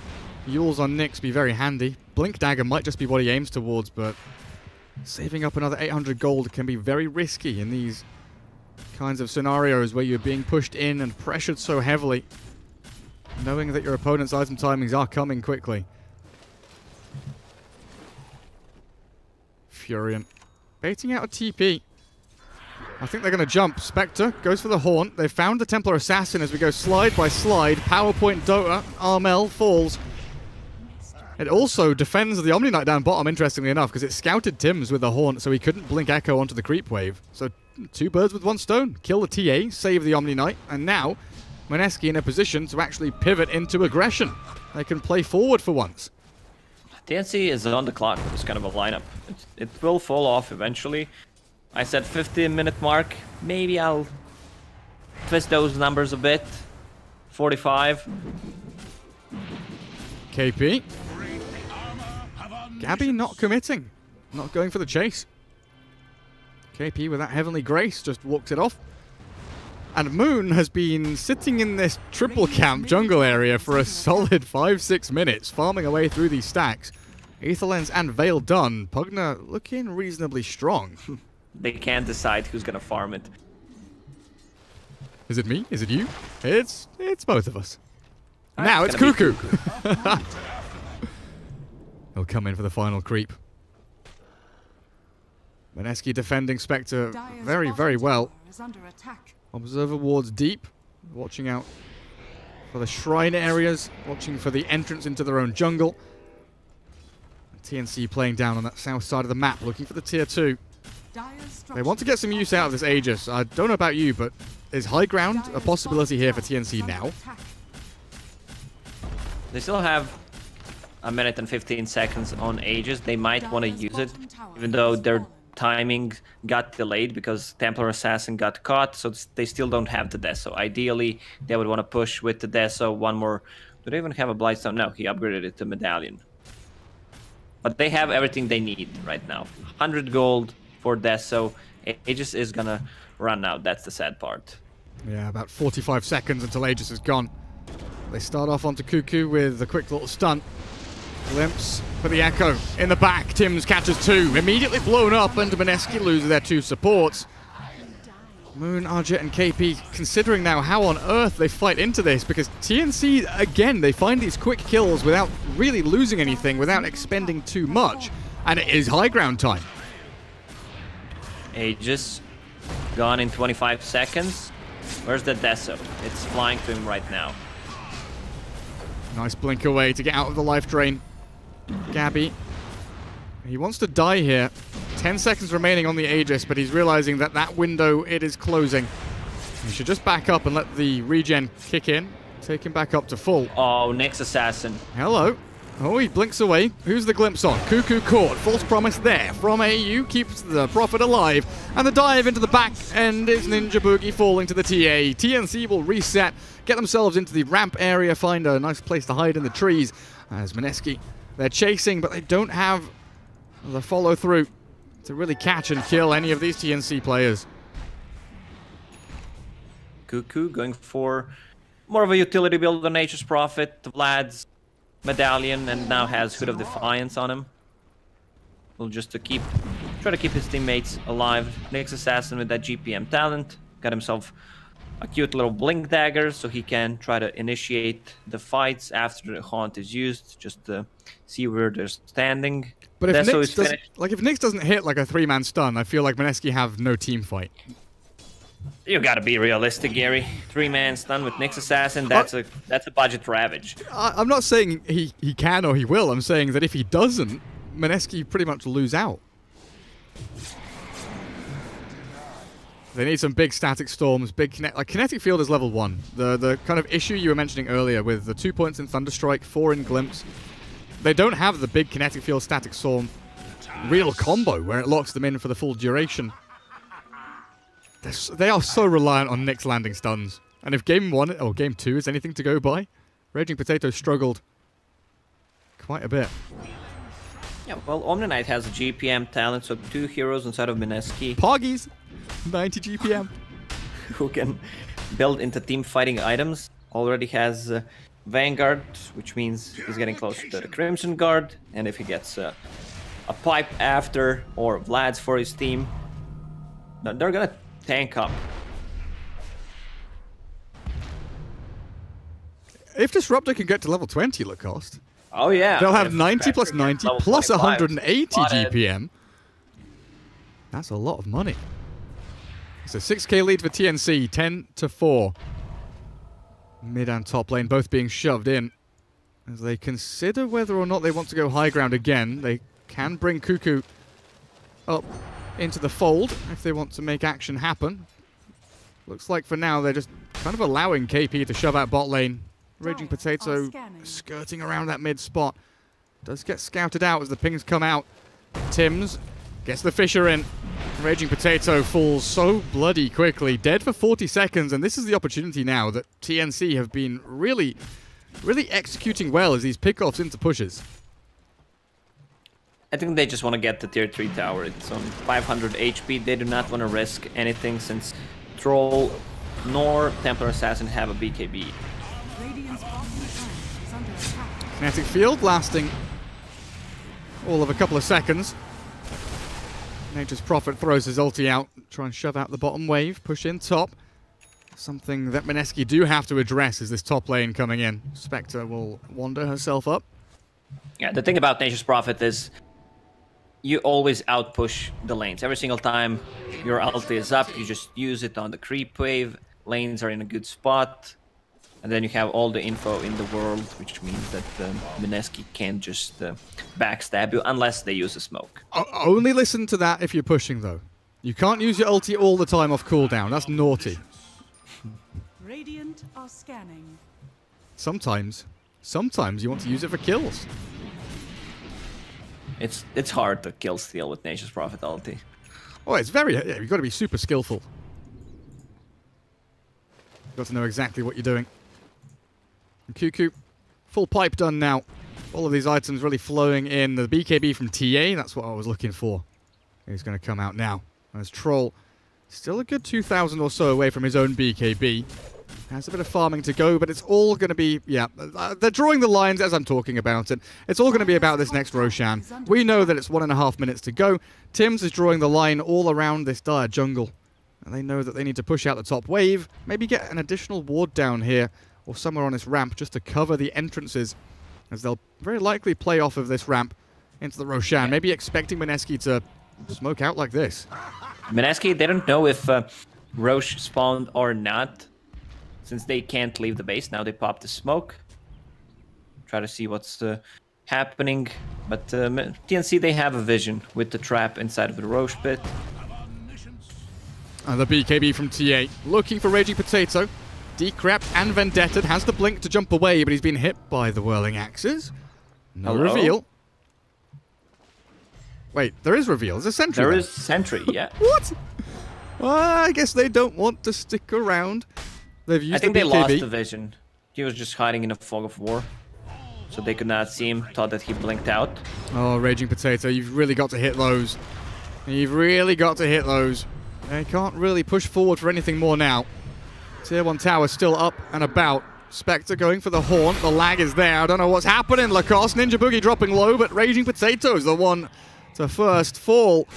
[SPEAKER 7] Yules on Nyx be very handy. Blink Dagger might just be what he aims towards, but saving up another 800 gold can be very risky in these kinds of scenarios where you're being pushed in and pressured so heavily, knowing that your opponent's item timings are coming quickly. Furion baiting out a TP. I think they're going to jump. Spectre goes for the Haunt. They've found the Templar Assassin as we go slide by slide. PowerPoint Dota. Armel falls. It also defends the Omni Knight down bottom, interestingly enough, because it scouted Tim's with the Haunt, so he couldn't blink Echo onto the creep wave. So 2 birds with 1 stone. Kill the TA, save the Omni Knight, and now Mineski in a position to actually pivot into aggression. They can play forward for once.
[SPEAKER 8] TNC is on the clock with this kind of a lineup. It will fall off eventually. I said 15-minute mark. Maybe I'll twist those numbers a bit. 45.
[SPEAKER 7] KP. Gabby not committing. Not going for the chase. KP with that Heavenly Grace just walks it off. And Moon has been sitting in this triple camp jungle area for a solid 5-6 minutes, farming away through these stacks. Aetherlens and Veil done. Pugna looking reasonably strong.
[SPEAKER 8] They can't decide who's gonna farm it.
[SPEAKER 7] Is it me? Is it you? It's both of us. Now it's Cuckoo. He'll come in for the final creep. Mineski defending Spectre very, very well. Observer wards deep, watching out for the shrine areas, watching for the entrance into their own jungle. TNC playing down on that south side of the map, looking for the tier 2. They want to get some use out of this Aegis. I don't know about you, but is high ground a possibility here for TNC now?
[SPEAKER 8] They still have a minute and 15 seconds on Aegis. They might want to use it, even though their timing got delayed because Templar Assassin got caught, so they still don't have the Deso. Ideally, they would want to push with the Deso. One more. Do they even have a Blightstone? No, he upgraded it to Medallion. But they have everything they need right now. 100 gold for Deso. Aegis is gonna run out. That's the sad part.
[SPEAKER 7] Yeah, about 45 seconds until Aegis is gone. They start off onto Cuckoo with a quick little stunt. Glimpse for the Echo in the back. Tim's catches 2. Immediately blown up, and Mineski loses their 2 supports. Moon, Arjet, and KP considering now how on earth they fight into this, because TNC, again, they find these quick kills without really losing anything, without expending too much, and it is high ground time.
[SPEAKER 8] Aegis gone in 25 seconds. Where's the Deso? It's flying to him right now.
[SPEAKER 7] Nice blink away to get out of the life drain. Gabby. He wants to die here. 10 seconds remaining on the Aegis, but he's realizing that that window, it is closing. He should just back up and let the regen kick in. Take him back up to full.
[SPEAKER 8] Oh, Nyx Assassin.
[SPEAKER 7] Hello. Oh, he blinks away. Who's the glimpse on? Cuckoo caught. False promise there. From AU keeps the Prophet alive. And the dive into the back end is Ninja Boogie falling to the TA. TNC will reset, get themselves into the ramp area, find a nice place to hide in the trees. As Mineski, they're chasing, but they don't have the follow through to really catch and kill any of these TNC players.
[SPEAKER 8] Cuckoo going for more of a utility build on Nature's Prophet, Vlad's Medallion, and now has Hood of Defiance on him. Will just try to keep his teammates alive. Nyx Assassin with that GPM talent got himself a cute little blink dagger, so he can try to initiate the fights after the Haunt is used, just to see where they're standing.
[SPEAKER 7] But if Nyx doesn't hit like a 3-man stun, I feel like Mineski have no team fight.
[SPEAKER 8] You gotta be realistic, Gary. 3-man stun with Nyx Assassin, that's a budget ravage.
[SPEAKER 7] I'm not saying he can or he will. I'm saying that if he doesn't, Mineski pretty much lose out. They need some big static storms, big kinetic field is level 1. The kind of issue you were mentioning earlier with the 2 points in Thunderstrike, 4 in Glimpse, they don't have the big kinetic field static storm real combo where it locks them in for the full duration. They are so reliant on Nick's landing stuns. And if game 1 or game 2 is anything to go by, Raging Potato struggled quite a bit.
[SPEAKER 8] Yeah, well, Omni Knight has a GPM talent, so 2 heroes inside of Mineski.
[SPEAKER 7] Poggies! 90 GPM.
[SPEAKER 8] Who can build into team fighting items. Already has Vanguard, which means he's getting closer to the Crimson Guard. And if he gets a pipe after, or Vlad's for his team, they're gonna tank up.
[SPEAKER 7] If Disruptor can get to level 20 Lacoste,
[SPEAKER 8] oh yeah,
[SPEAKER 7] they'll have 90 plus 90 plus 180 GPM. That's a lot of money. It's a 6k lead for TNC, 10-4. Mid and top lane both being shoved in. As they consider whether or not they want to go high ground again, they can bring Cuckoo up into the fold if they want to make action happen. Looks like for now they're just kind of allowing KP to shove out bot lane. Raging Potato skirting around that mid spot. Does get scouted out as the pings come out. Tim's gets the Fisher in. Raging Potato falls so bloody quickly. Dead for 40 seconds, and this is the opportunity now that TNC have been really executing well as these pickoffs into pushes.
[SPEAKER 8] I think they just want to get the tier 3 tower. It's on 500 HP. They do not want to risk anything since Troll nor Templar Assassin have a BKB.
[SPEAKER 7] Kinetic field lasting all of a couple of seconds. Nature's Prophet throws his ulti out, try and shove out the bottom wave, push in top. Something that Mineski do have to address is this top lane coming in. Spectre will wander herself up.
[SPEAKER 8] Yeah, the thing about Nature's Prophet is you always outpush the lanes. Every single time your ulti is up, you just use it on the creep wave. Lanes are in a good spot. And then you have all the info in the world, which means that Mineski can't just backstab you unless they use a smoke.
[SPEAKER 7] Only listen to that if you're pushing, though. You can't use your ulti all the time off cooldown. That's naughty.
[SPEAKER 9] Radiant are scanning.
[SPEAKER 7] Sometimes you want to use it for kills.
[SPEAKER 8] It's hard to kill steal with Nature's Prophet ulti.
[SPEAKER 7] Oh, it's very... Yeah, you've got to be super skillful. You've got to know exactly what you're doing. And Cuckoo, full pipe done now. All of these items really flowing in. The BKB from TA, that's what I was looking for. He's going to come out now. As Troll, still a good 2,000 or so away from his own BKB. Has a bit of farming to go, but it's all going to be, yeah, they're drawing the lines as I'm talking about it. It's all going to be about this next Roshan. We know that it's 1.5 minutes to go. Tim's is drawing the line all around this dire jungle. And they know that they need to push out the top wave, maybe get an additional ward down here, or somewhere on this ramp just to cover the entrances, as they'll very likely play off of this ramp into the Roshan, maybe expecting Mineski to smoke out like this.
[SPEAKER 8] Mineski, they don't know if Roche spawned or not, since they can't leave the base. Now they pop the smoke. Try to see what's happening, but TNC, they have a vision with the trap inside of the Roche pit.
[SPEAKER 7] And the BKB from TA, looking for Raging Potato. Decrep and Vendetta has the blink to jump away, but he's been hit by the whirling axes. No reveal. Wait, there is reveal. There's a sentry.
[SPEAKER 8] There is sentry, yeah.
[SPEAKER 7] What? Well, I guess they don't want to stick around. They've used
[SPEAKER 8] I think
[SPEAKER 7] the
[SPEAKER 8] they
[SPEAKER 7] BKB.
[SPEAKER 8] lost the vision. He was just hiding in a fog of war. So they could not see him, thought that he blinked out.
[SPEAKER 7] Oh, Raging Potato, you've really got to hit those. You've really got to hit those. They can't really push forward for anything more now. Tier 1 tower still up and about. Spectre going for the horn. The lag is there. I don't know what's happening. Lacoste, Ninja Boogie dropping low, but Raging Potato is the one to first fall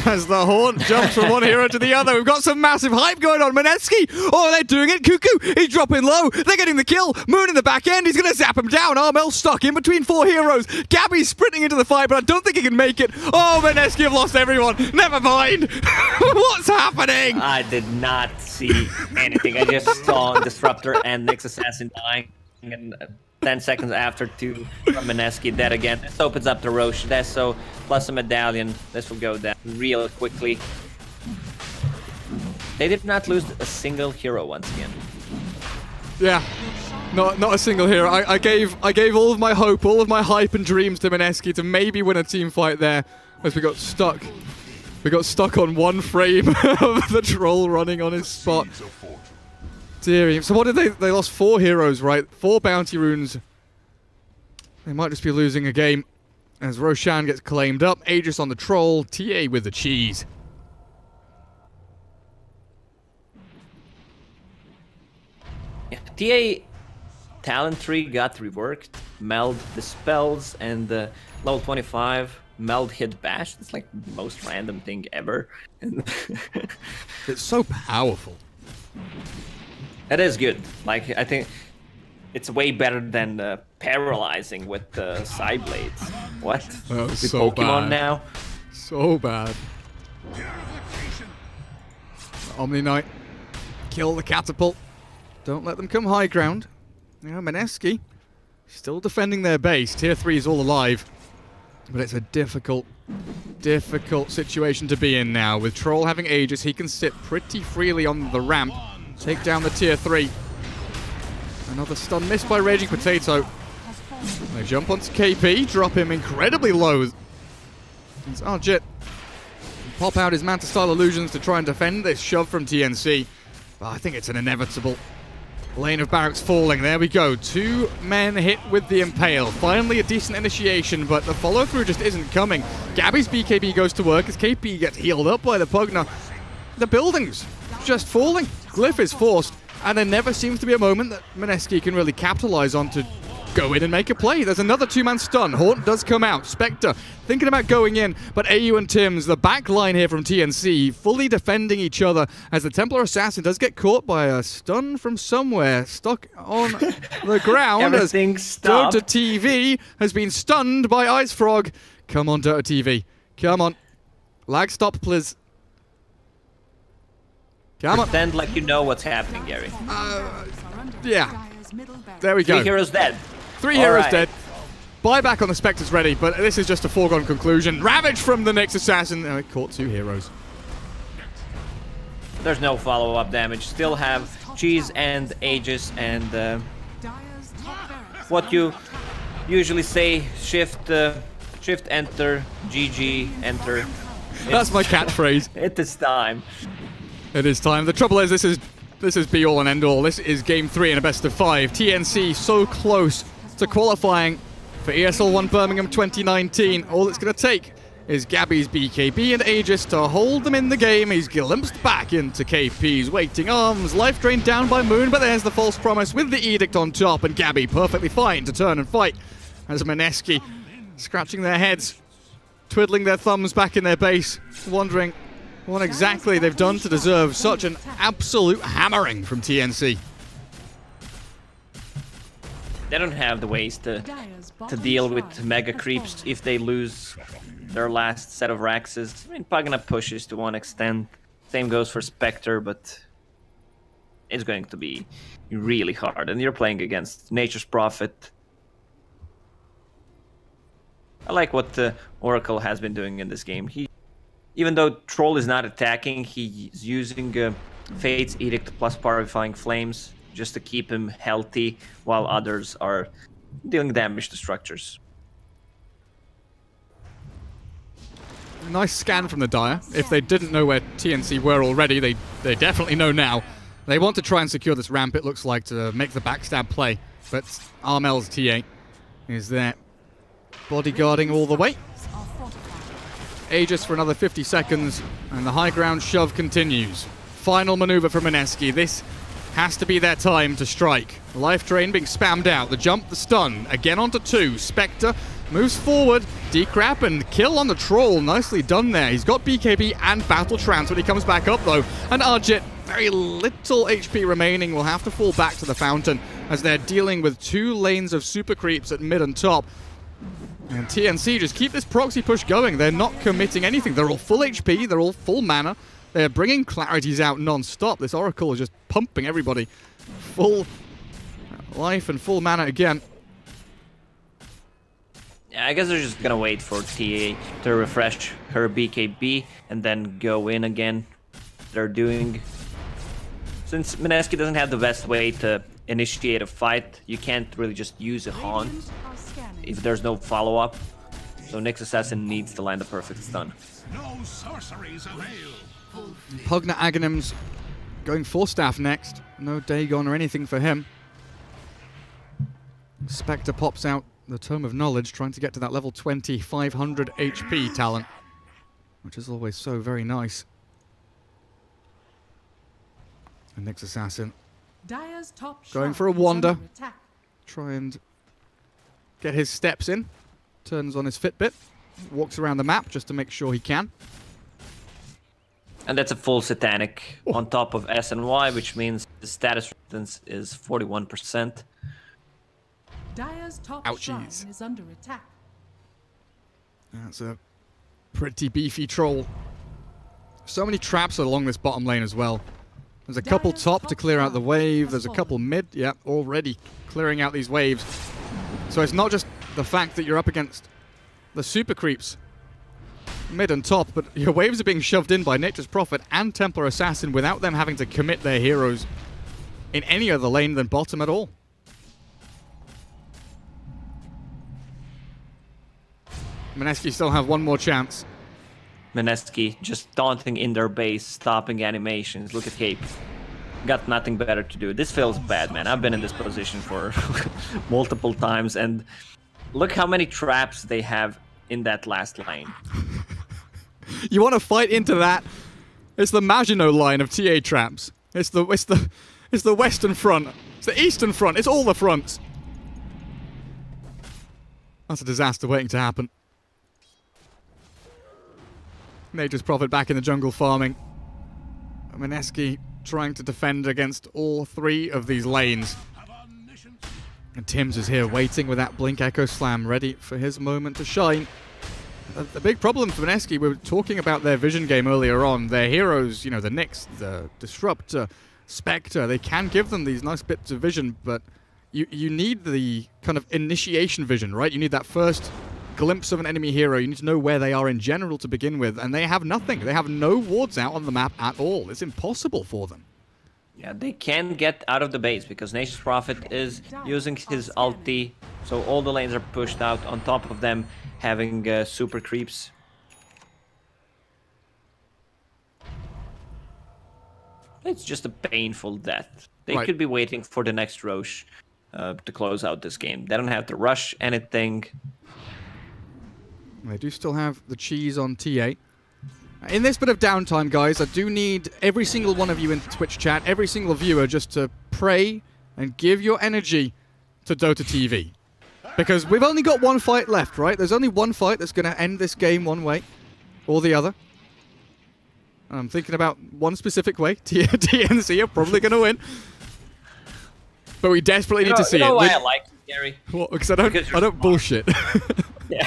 [SPEAKER 7] as the horn jumps from one hero to the other. We've got some massive hype going on. Mineski, oh, they're doing it. Cuckoo, he's dropping low. They're getting the kill. Moon in the back end. He's going to zap him down. Armel stuck in between 4 heroes. Gabby's sprinting into the fight, but I don't think he can make it. Oh, Mineski have lost everyone. Never mind. What's happening?
[SPEAKER 8] I did not see anything. I just saw Disruptor and Nyx Assassin dying. And 10 seconds after from Mineski dead again. This opens up the Roche. Deso plus a medallion. This will go down real quickly. They did not lose a single hero once again.
[SPEAKER 7] Yeah, not a single hero. I gave all of my hope, all of my hype and dreams to Mineski to maybe win a team fight there, as we got stuck. We got stuck on one frame of the troll running on his spot. Dear. So what did they lost 4 heroes, right? 4 bounty runes. They might just be losing a game as Roshan gets claimed up. Aegis on the troll. TA with the cheese.
[SPEAKER 8] Yeah, TA talent tree got reworked. Meld dispels and level 25 Meld hit bash. It's like the most random thing ever.
[SPEAKER 7] It's so powerful.
[SPEAKER 8] It is good. Like, I think it's way better than paralyzing with side blades. What?
[SPEAKER 7] Oh,
[SPEAKER 8] with
[SPEAKER 7] so
[SPEAKER 8] Pokemon
[SPEAKER 7] bad.
[SPEAKER 8] now?
[SPEAKER 7] So bad. Omni Knight. Kill the catapult. Don't let them come high ground. You know, Mineski still defending their base. Tier 3 is all alive. But it's a difficult situation to be in now. With Troll having Aegis, he can sit pretty freely on the ramp. Take down the tier 3. Another stun missed by Raging Potato. They jump onto KP, drop him incredibly low. It's Arjit. Pop out his Manta-style illusions to try and defend this shove from TNC. But I think it's an inevitable. Lane of Barracks falling. There we go. 2 men hit with the Impale. Finally a decent initiation, but the follow-through just isn't coming. Gabby's BKB goes to work as KP gets healed up by the Pugna. The building's just falling. Glyph is forced, and there never seems to be a moment that Mineski can really capitalize on to go in and make a play. There's another 2-man stun. Haunt does come out. Spectre thinking about going in, but AU and Tim's, the back line here from TNC, fully defending each other as the Templar Assassin does get caught by a stun from somewhere, stuck on the ground.
[SPEAKER 8] Everything stopped.
[SPEAKER 7] Dota TV has been stunned by Ice Frog. Come on, Dota TV. Come on. Lag stop, please. Come on.
[SPEAKER 8] Pretend like you know what's happening, Gary.
[SPEAKER 7] Yeah. There we go.
[SPEAKER 8] 3 heroes dead.
[SPEAKER 7] 3 heroes dead. Buyback on the Spectre's ready, but this is just a foregone conclusion. Ravage from the Nyx Assassin. Oh, it caught 2 heroes.
[SPEAKER 8] There's no follow-up damage. Still have Cheese and Aegis and what you usually say, shift enter, GG, enter.
[SPEAKER 7] That's my catchphrase.
[SPEAKER 8] It is time.
[SPEAKER 7] It is time. The trouble is, this is be all and end all. This is game 3 in a best of 5. TNC so close to qualifying for ESL One Birmingham 2019. All it's going to take is Gabby's BKB and Aegis to hold them in the game. He's glimpsed back into KP's waiting arms. Life drained down by Moon, but there's the false promise with the Edict on top, and Gabby perfectly fine to turn and fight as Mineski scratching their heads, twiddling their thumbs back in their base, wondering what exactly they've done to deserve such an absolute hammering from TNC.
[SPEAKER 8] They don't have the ways to deal with mega creeps if they lose their last set of Raxes. I mean, Pugna pushes to one extent. Same goes for Spectre, but it's going to be really hard. And you're playing against Nature's Prophet. I like what Oracle has been doing in this game. Even though Troll is not attacking, he's using Fate's Edict plus Parvifying Flames just to keep him healthy while others are dealing damage to structures.
[SPEAKER 7] Nice scan from the Dire. If they didn't know where TNC were already, they definitely know now. They want to try and secure this ramp, it looks like, to make the backstab play. But Armel's TA is there, bodyguarding all the way. Aegis for another 50 seconds, and the high ground shove continues. Final maneuver from Mineski. This has to be their time to strike. Life drain being spammed out. The jump, the stun. Again onto 2. Spectre moves forward. Decrap and kill on the Troll. Nicely done there. He's got BKB and Battle Trance when he comes back up, though. And Arjit, very little HP remaining, will have to fall back to the fountain as they're dealing with 2 lanes of super creeps at mid and top. And TNC just keep this proxy push going. They're not committing anything. They're all full HP. They're all full mana. They're bringing clarities out non-stop. This Oracle is just pumping everybody. Full life and full mana again.
[SPEAKER 8] Yeah, I guess they're just gonna wait for TA to refresh her BKB and then go in again. They're doing Since Mineski doesn't have the best way to initiate a fight, you can't really just use a haunt if there's no follow-up. So Nyx Assassin needs to land the perfect stun.
[SPEAKER 3] No sorceries avail.
[SPEAKER 7] Pugna Aghanim's going for staff next. No Dagon or anything for him. Spectre pops out the Tome of Knowledge, trying to get to that level 20, 500 HP talent, which is always so very nice. And Nyx Assassin
[SPEAKER 9] Dire's top
[SPEAKER 7] going for a wander. Try and get his steps in. Turns on his Fitbit. Walks around the map just to make sure he can.
[SPEAKER 8] And that's a full Satanic on top of S and Y, which means the status resistance is 41%.
[SPEAKER 9] Dire's top shrine is under attack.
[SPEAKER 7] That's a pretty beefy troll. So many traps along this bottom lane as well. There's a couple top to clear out the wave. There's a couple mid. Yeah, already clearing out these waves. So it's not just the fact that you're up against the super creeps mid and top, but your waves are being shoved in by Nature's Prophet and Templar Assassin without them having to commit their heroes in any other lane than bottom at all. Mineski still have one more chance.
[SPEAKER 8] Mineski just taunting in their base, stopping animations. Look at Cape. Got nothing better to do. This feels bad, man. I've been in this position for multiple times, and look how many traps they have in that last lane.
[SPEAKER 7] You want to fight into that? It's the Maginot line of TA traps. It's the western front. It's the eastern front. It's all the fronts. That's a disaster waiting to happen. Nature's Prophet back in the jungle farming. Mineski trying to defend against all three of these lanes. And Tim's is here waiting with that Blink Echo Slam, ready for his moment to shine. The big problem for Mineski, we were talking about their vision game earlier on. Their heroes, you know, the Nyx, the Disruptor, Spectre, they can give them these nice bits of vision, but you need the kind of initiation vision, right? You need that first glimpse of an enemy hero. You need to know where they are in general to begin with, and they have nothing. They have no wards out on the map at all. It's impossible for them.
[SPEAKER 8] Yeah, they can get out of the base because Nature's Prophet is using his ulti, so all the lanes are pushed out, on top of them having super creeps. It's just a painful death. They could be waiting for the next Roche to close out this game. They don't have to rush anything.
[SPEAKER 7] They do still have the cheese on TA. In this bit of downtime, guys, I do need every single one of you in Twitch chat, every single viewer, just to pray and give your energy to Dota TV. Because we've only got one fight left, right? There's only one fight that's going to end this game one way or the other. I'm thinking about one specific way. TNC are probably going to win. But we desperately need to see it.
[SPEAKER 8] You know why I like you, Gary?
[SPEAKER 7] What? Because I don't bullshit.
[SPEAKER 8] Yeah.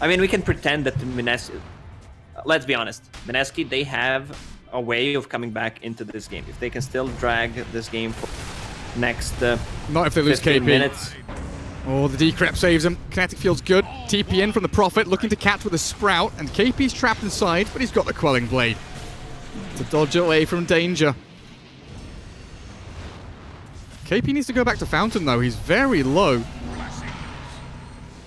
[SPEAKER 8] I mean, we can pretend that Mineski... Let's be honest. Mineski, they have a way of coming back into this game. If they can still drag this game for next
[SPEAKER 7] not if they lose KP.
[SPEAKER 8] Minutes.
[SPEAKER 7] Oh, the decrep saves him. Kinetic field's good. TP in from the Prophet, looking to catch with a Sprout, and KP's trapped inside, but he's got the Quelling Blade to dodge away from danger. KP needs to go back to Fountain, though. He's very low.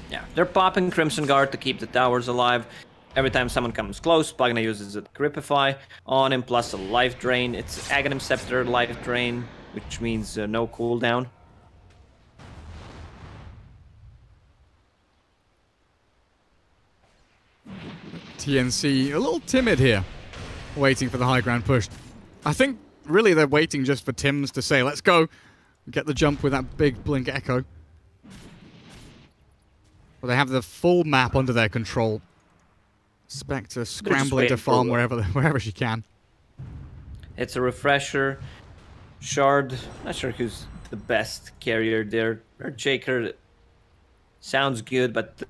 [SPEAKER 8] Yeah, they're popping Crimson Guard to keep the towers alive. Every time someone comes close, Pugna uses a Gripify on him, plus a Life Drain. It's Aghanim Scepter Life Drain, which means no cooldown.
[SPEAKER 7] TNC a little timid here, waiting for the high ground push. I think really they're waiting just for Tims to say, let's go, get the jump with that big Blink Echo. But they have the full map under their control. Spectre scrambling to farm wherever she can.
[SPEAKER 8] It's a refresher. Shard, not sure who's the best carrier there. Jaker sounds good, but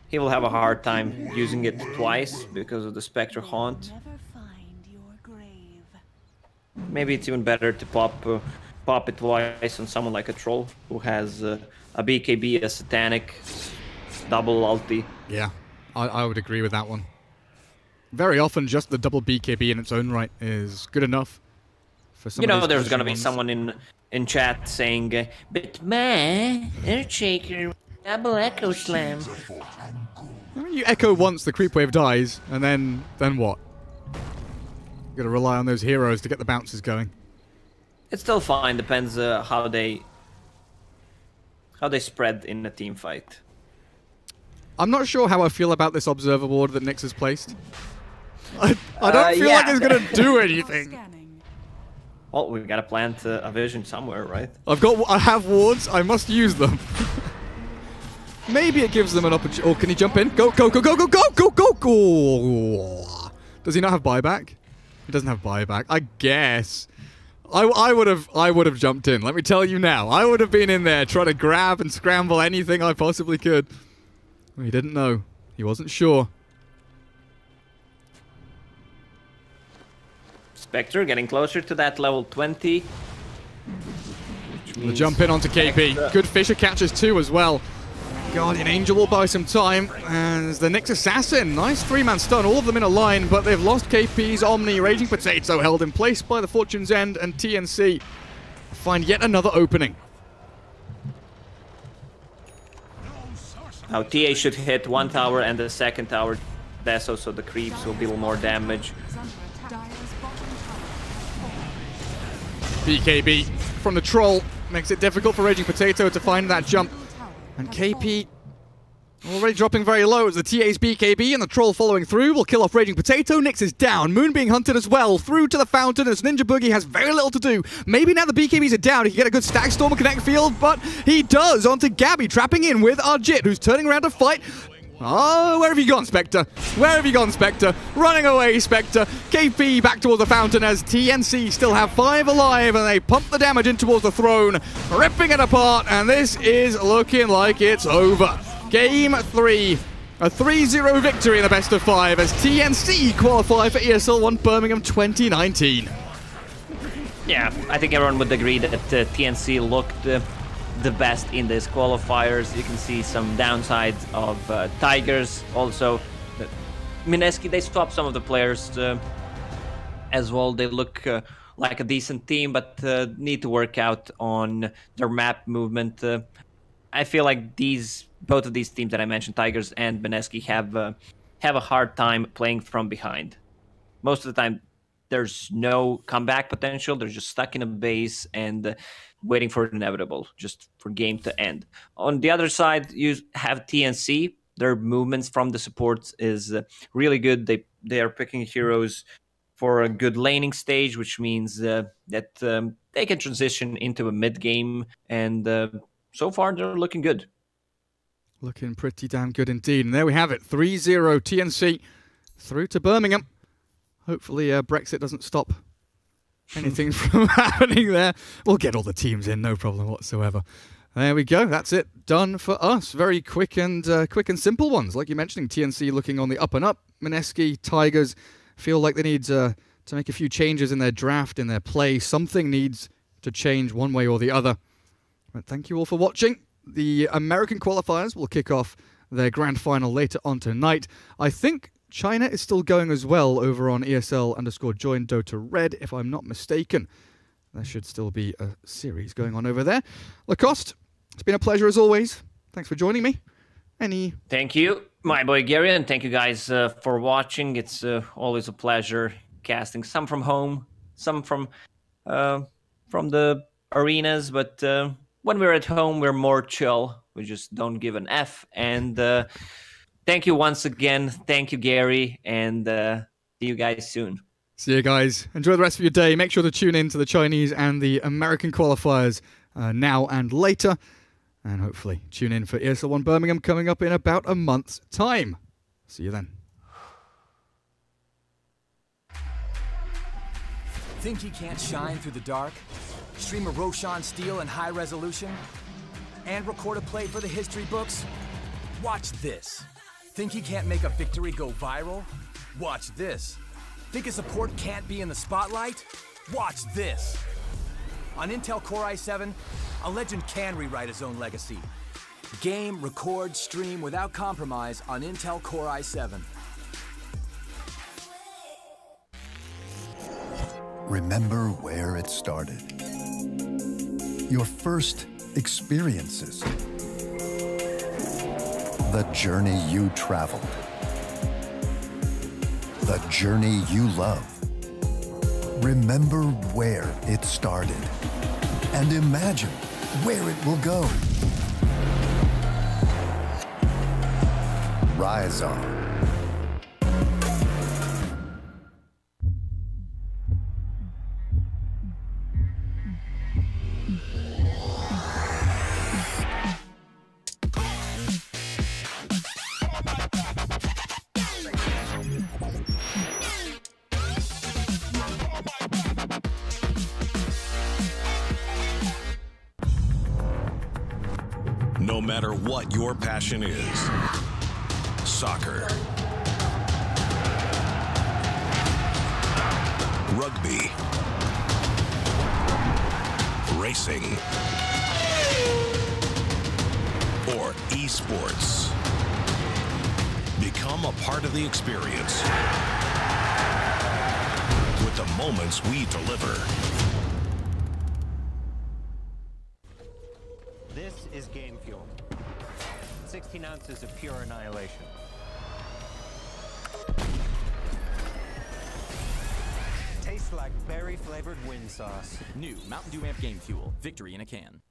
[SPEAKER 8] he will have a hard time using it twice because of the Spectre Haunt. Maybe it's even better to pop it twice on someone like a Troll who has a BKB, a Satanic, double ulti.
[SPEAKER 7] Yeah, I would agree with that one. very often just the double BKB in its own right is good enough for some.
[SPEAKER 8] You know, there's gonna be someone in chat saying, "But man, Earthshaker double echo slam."
[SPEAKER 7] I mean, you echo once, the creep wave dies, and then what? You gotta rely on those heroes to get the bounces going.
[SPEAKER 8] It's still fine. Depends how they spread in a team fight.
[SPEAKER 7] I'm not sure how I feel about this observer ward that Nyx has placed. I don't feel like it's gonna do anything.
[SPEAKER 8] Well, we've got to plant a vision somewhere, right?
[SPEAKER 7] I have wards. I must use them. Maybe it gives them an opportunity. Oh, can he jump in? Go, go, go, go, go, go, go, go, go! Does he not have buyback? He doesn't have buyback. I guess. I would have jumped in. Let me tell you now. I would have been in there trying to grab and scramble anything I possibly could. He didn't know. He wasn't sure.
[SPEAKER 8] Spectre getting closer to that level 20.
[SPEAKER 7] The jump in onto KP. Good Fisher catches too as well. Guardian Angel will buy some time. As the Nyx Assassin. Nice 3-man stun. All of them in a line, but they've lost KP's Omni. Raging Potato held in place by the Fortune's End, and TNC find yet another opening.
[SPEAKER 8] Now TA should hit one tower and the second tower Deso, so the creeps will deal more damage.
[SPEAKER 7] BKB from the Troll makes it difficult for Raging Potato to find that jump. And KP already dropping very low as the TA's BKB and the Troll following through will kill off Raging Potato. Nyx is down. Moon being hunted as well. Through to the fountain as Ninja Boogie has very little to do. Maybe now the BKBs are down. He can get a good stack storm and connect field, but he does onto Gabby, trapping in with Arjit, who's turning around to fight. Oh, where have you gone, Spectre? Where have you gone, Spectre? Running away, Spectre. KP back towards the fountain as TNC still have 5 alive, and they pump the damage in towards the throne, ripping it apart, and this is looking like it's over. Game 3. A 3-0 victory in the best of 5 as TNC qualify for ESL One Birmingham 2019.
[SPEAKER 8] Yeah, I think everyone would agree that TNC looked the best in these qualifiers. You can see some downsides of Tigers. Also, Mineski, they swapped some of the players as well. They look like a decent team, but need to work out on their map movement. I feel like both of these teams that I mentioned, Tigers and Mineski, have a hard time playing from behind. Most of the time, there's no comeback potential. They're just stuck in a base and waiting for the inevitable, just for game to end. On the other side, you have TNC. Their movements from the supports is really good. They are picking heroes for a good laning stage, which means that they can transition into a mid game, and so far they're looking good.
[SPEAKER 7] Looking pretty damn good indeed. And there we have it, 3-0 TNC through to Birmingham. Hopefully Brexit doesn't stop anything from happening there. We'll get all the teams in, no problem whatsoever. There we go. That's it. Done for us. Very quick and simple ones. Like you're mentioning, TNC looking on the up and up. Mineski, Tigers feel like they need to make a few changes in their draft, in their play. Something needs to change one way or the other. But thank you all for watching. The American qualifiers will kick off their grand final later on tonight. I think China is still going as well over on ESL_join Dota Red, if I'm not mistaken. There should still be a series going on over there. Lacoste, it's been a pleasure as always. Thanks for joining me.
[SPEAKER 8] Thank you, my boy Gary, and thank you guys for watching. It's always a pleasure casting, some from home, some from the arenas, but when we're at home, we're more chill. We just don't give an F. And thank you once again. Thank you, Gary, and see you guys soon.
[SPEAKER 7] See you guys. Enjoy the rest of your day. Make sure to tune in to the Chinese and the American qualifiers now and later. And hopefully tune in for ESL One Birmingham coming up in about a month's time. See you then.
[SPEAKER 1] Think he can't shine through the dark? Stream a Roshan Steel in high resolution? And record a play for the history books? Watch this. Think he can't make a victory go viral? Watch this. Think a support can't be in the spotlight? Watch this. On Intel Core i7, a legend can rewrite his own legacy. Game, record, stream without compromise on Intel Core i7.
[SPEAKER 2] remember where it started. Your first experiences. The journey you traveled. The journey you love. Remember where it started. And imagine where it will go. Rise on.
[SPEAKER 3] No matter what your passion is, soccer, rugby, racing, or esports, become a part of the experience with the moments we deliver.
[SPEAKER 10] This is Game Fuel. 16 ounces of pure annihilation. Tastes like berry-flavored wind sauce.
[SPEAKER 6] New Mountain Dew Amp Game Fuel. Victory in a can.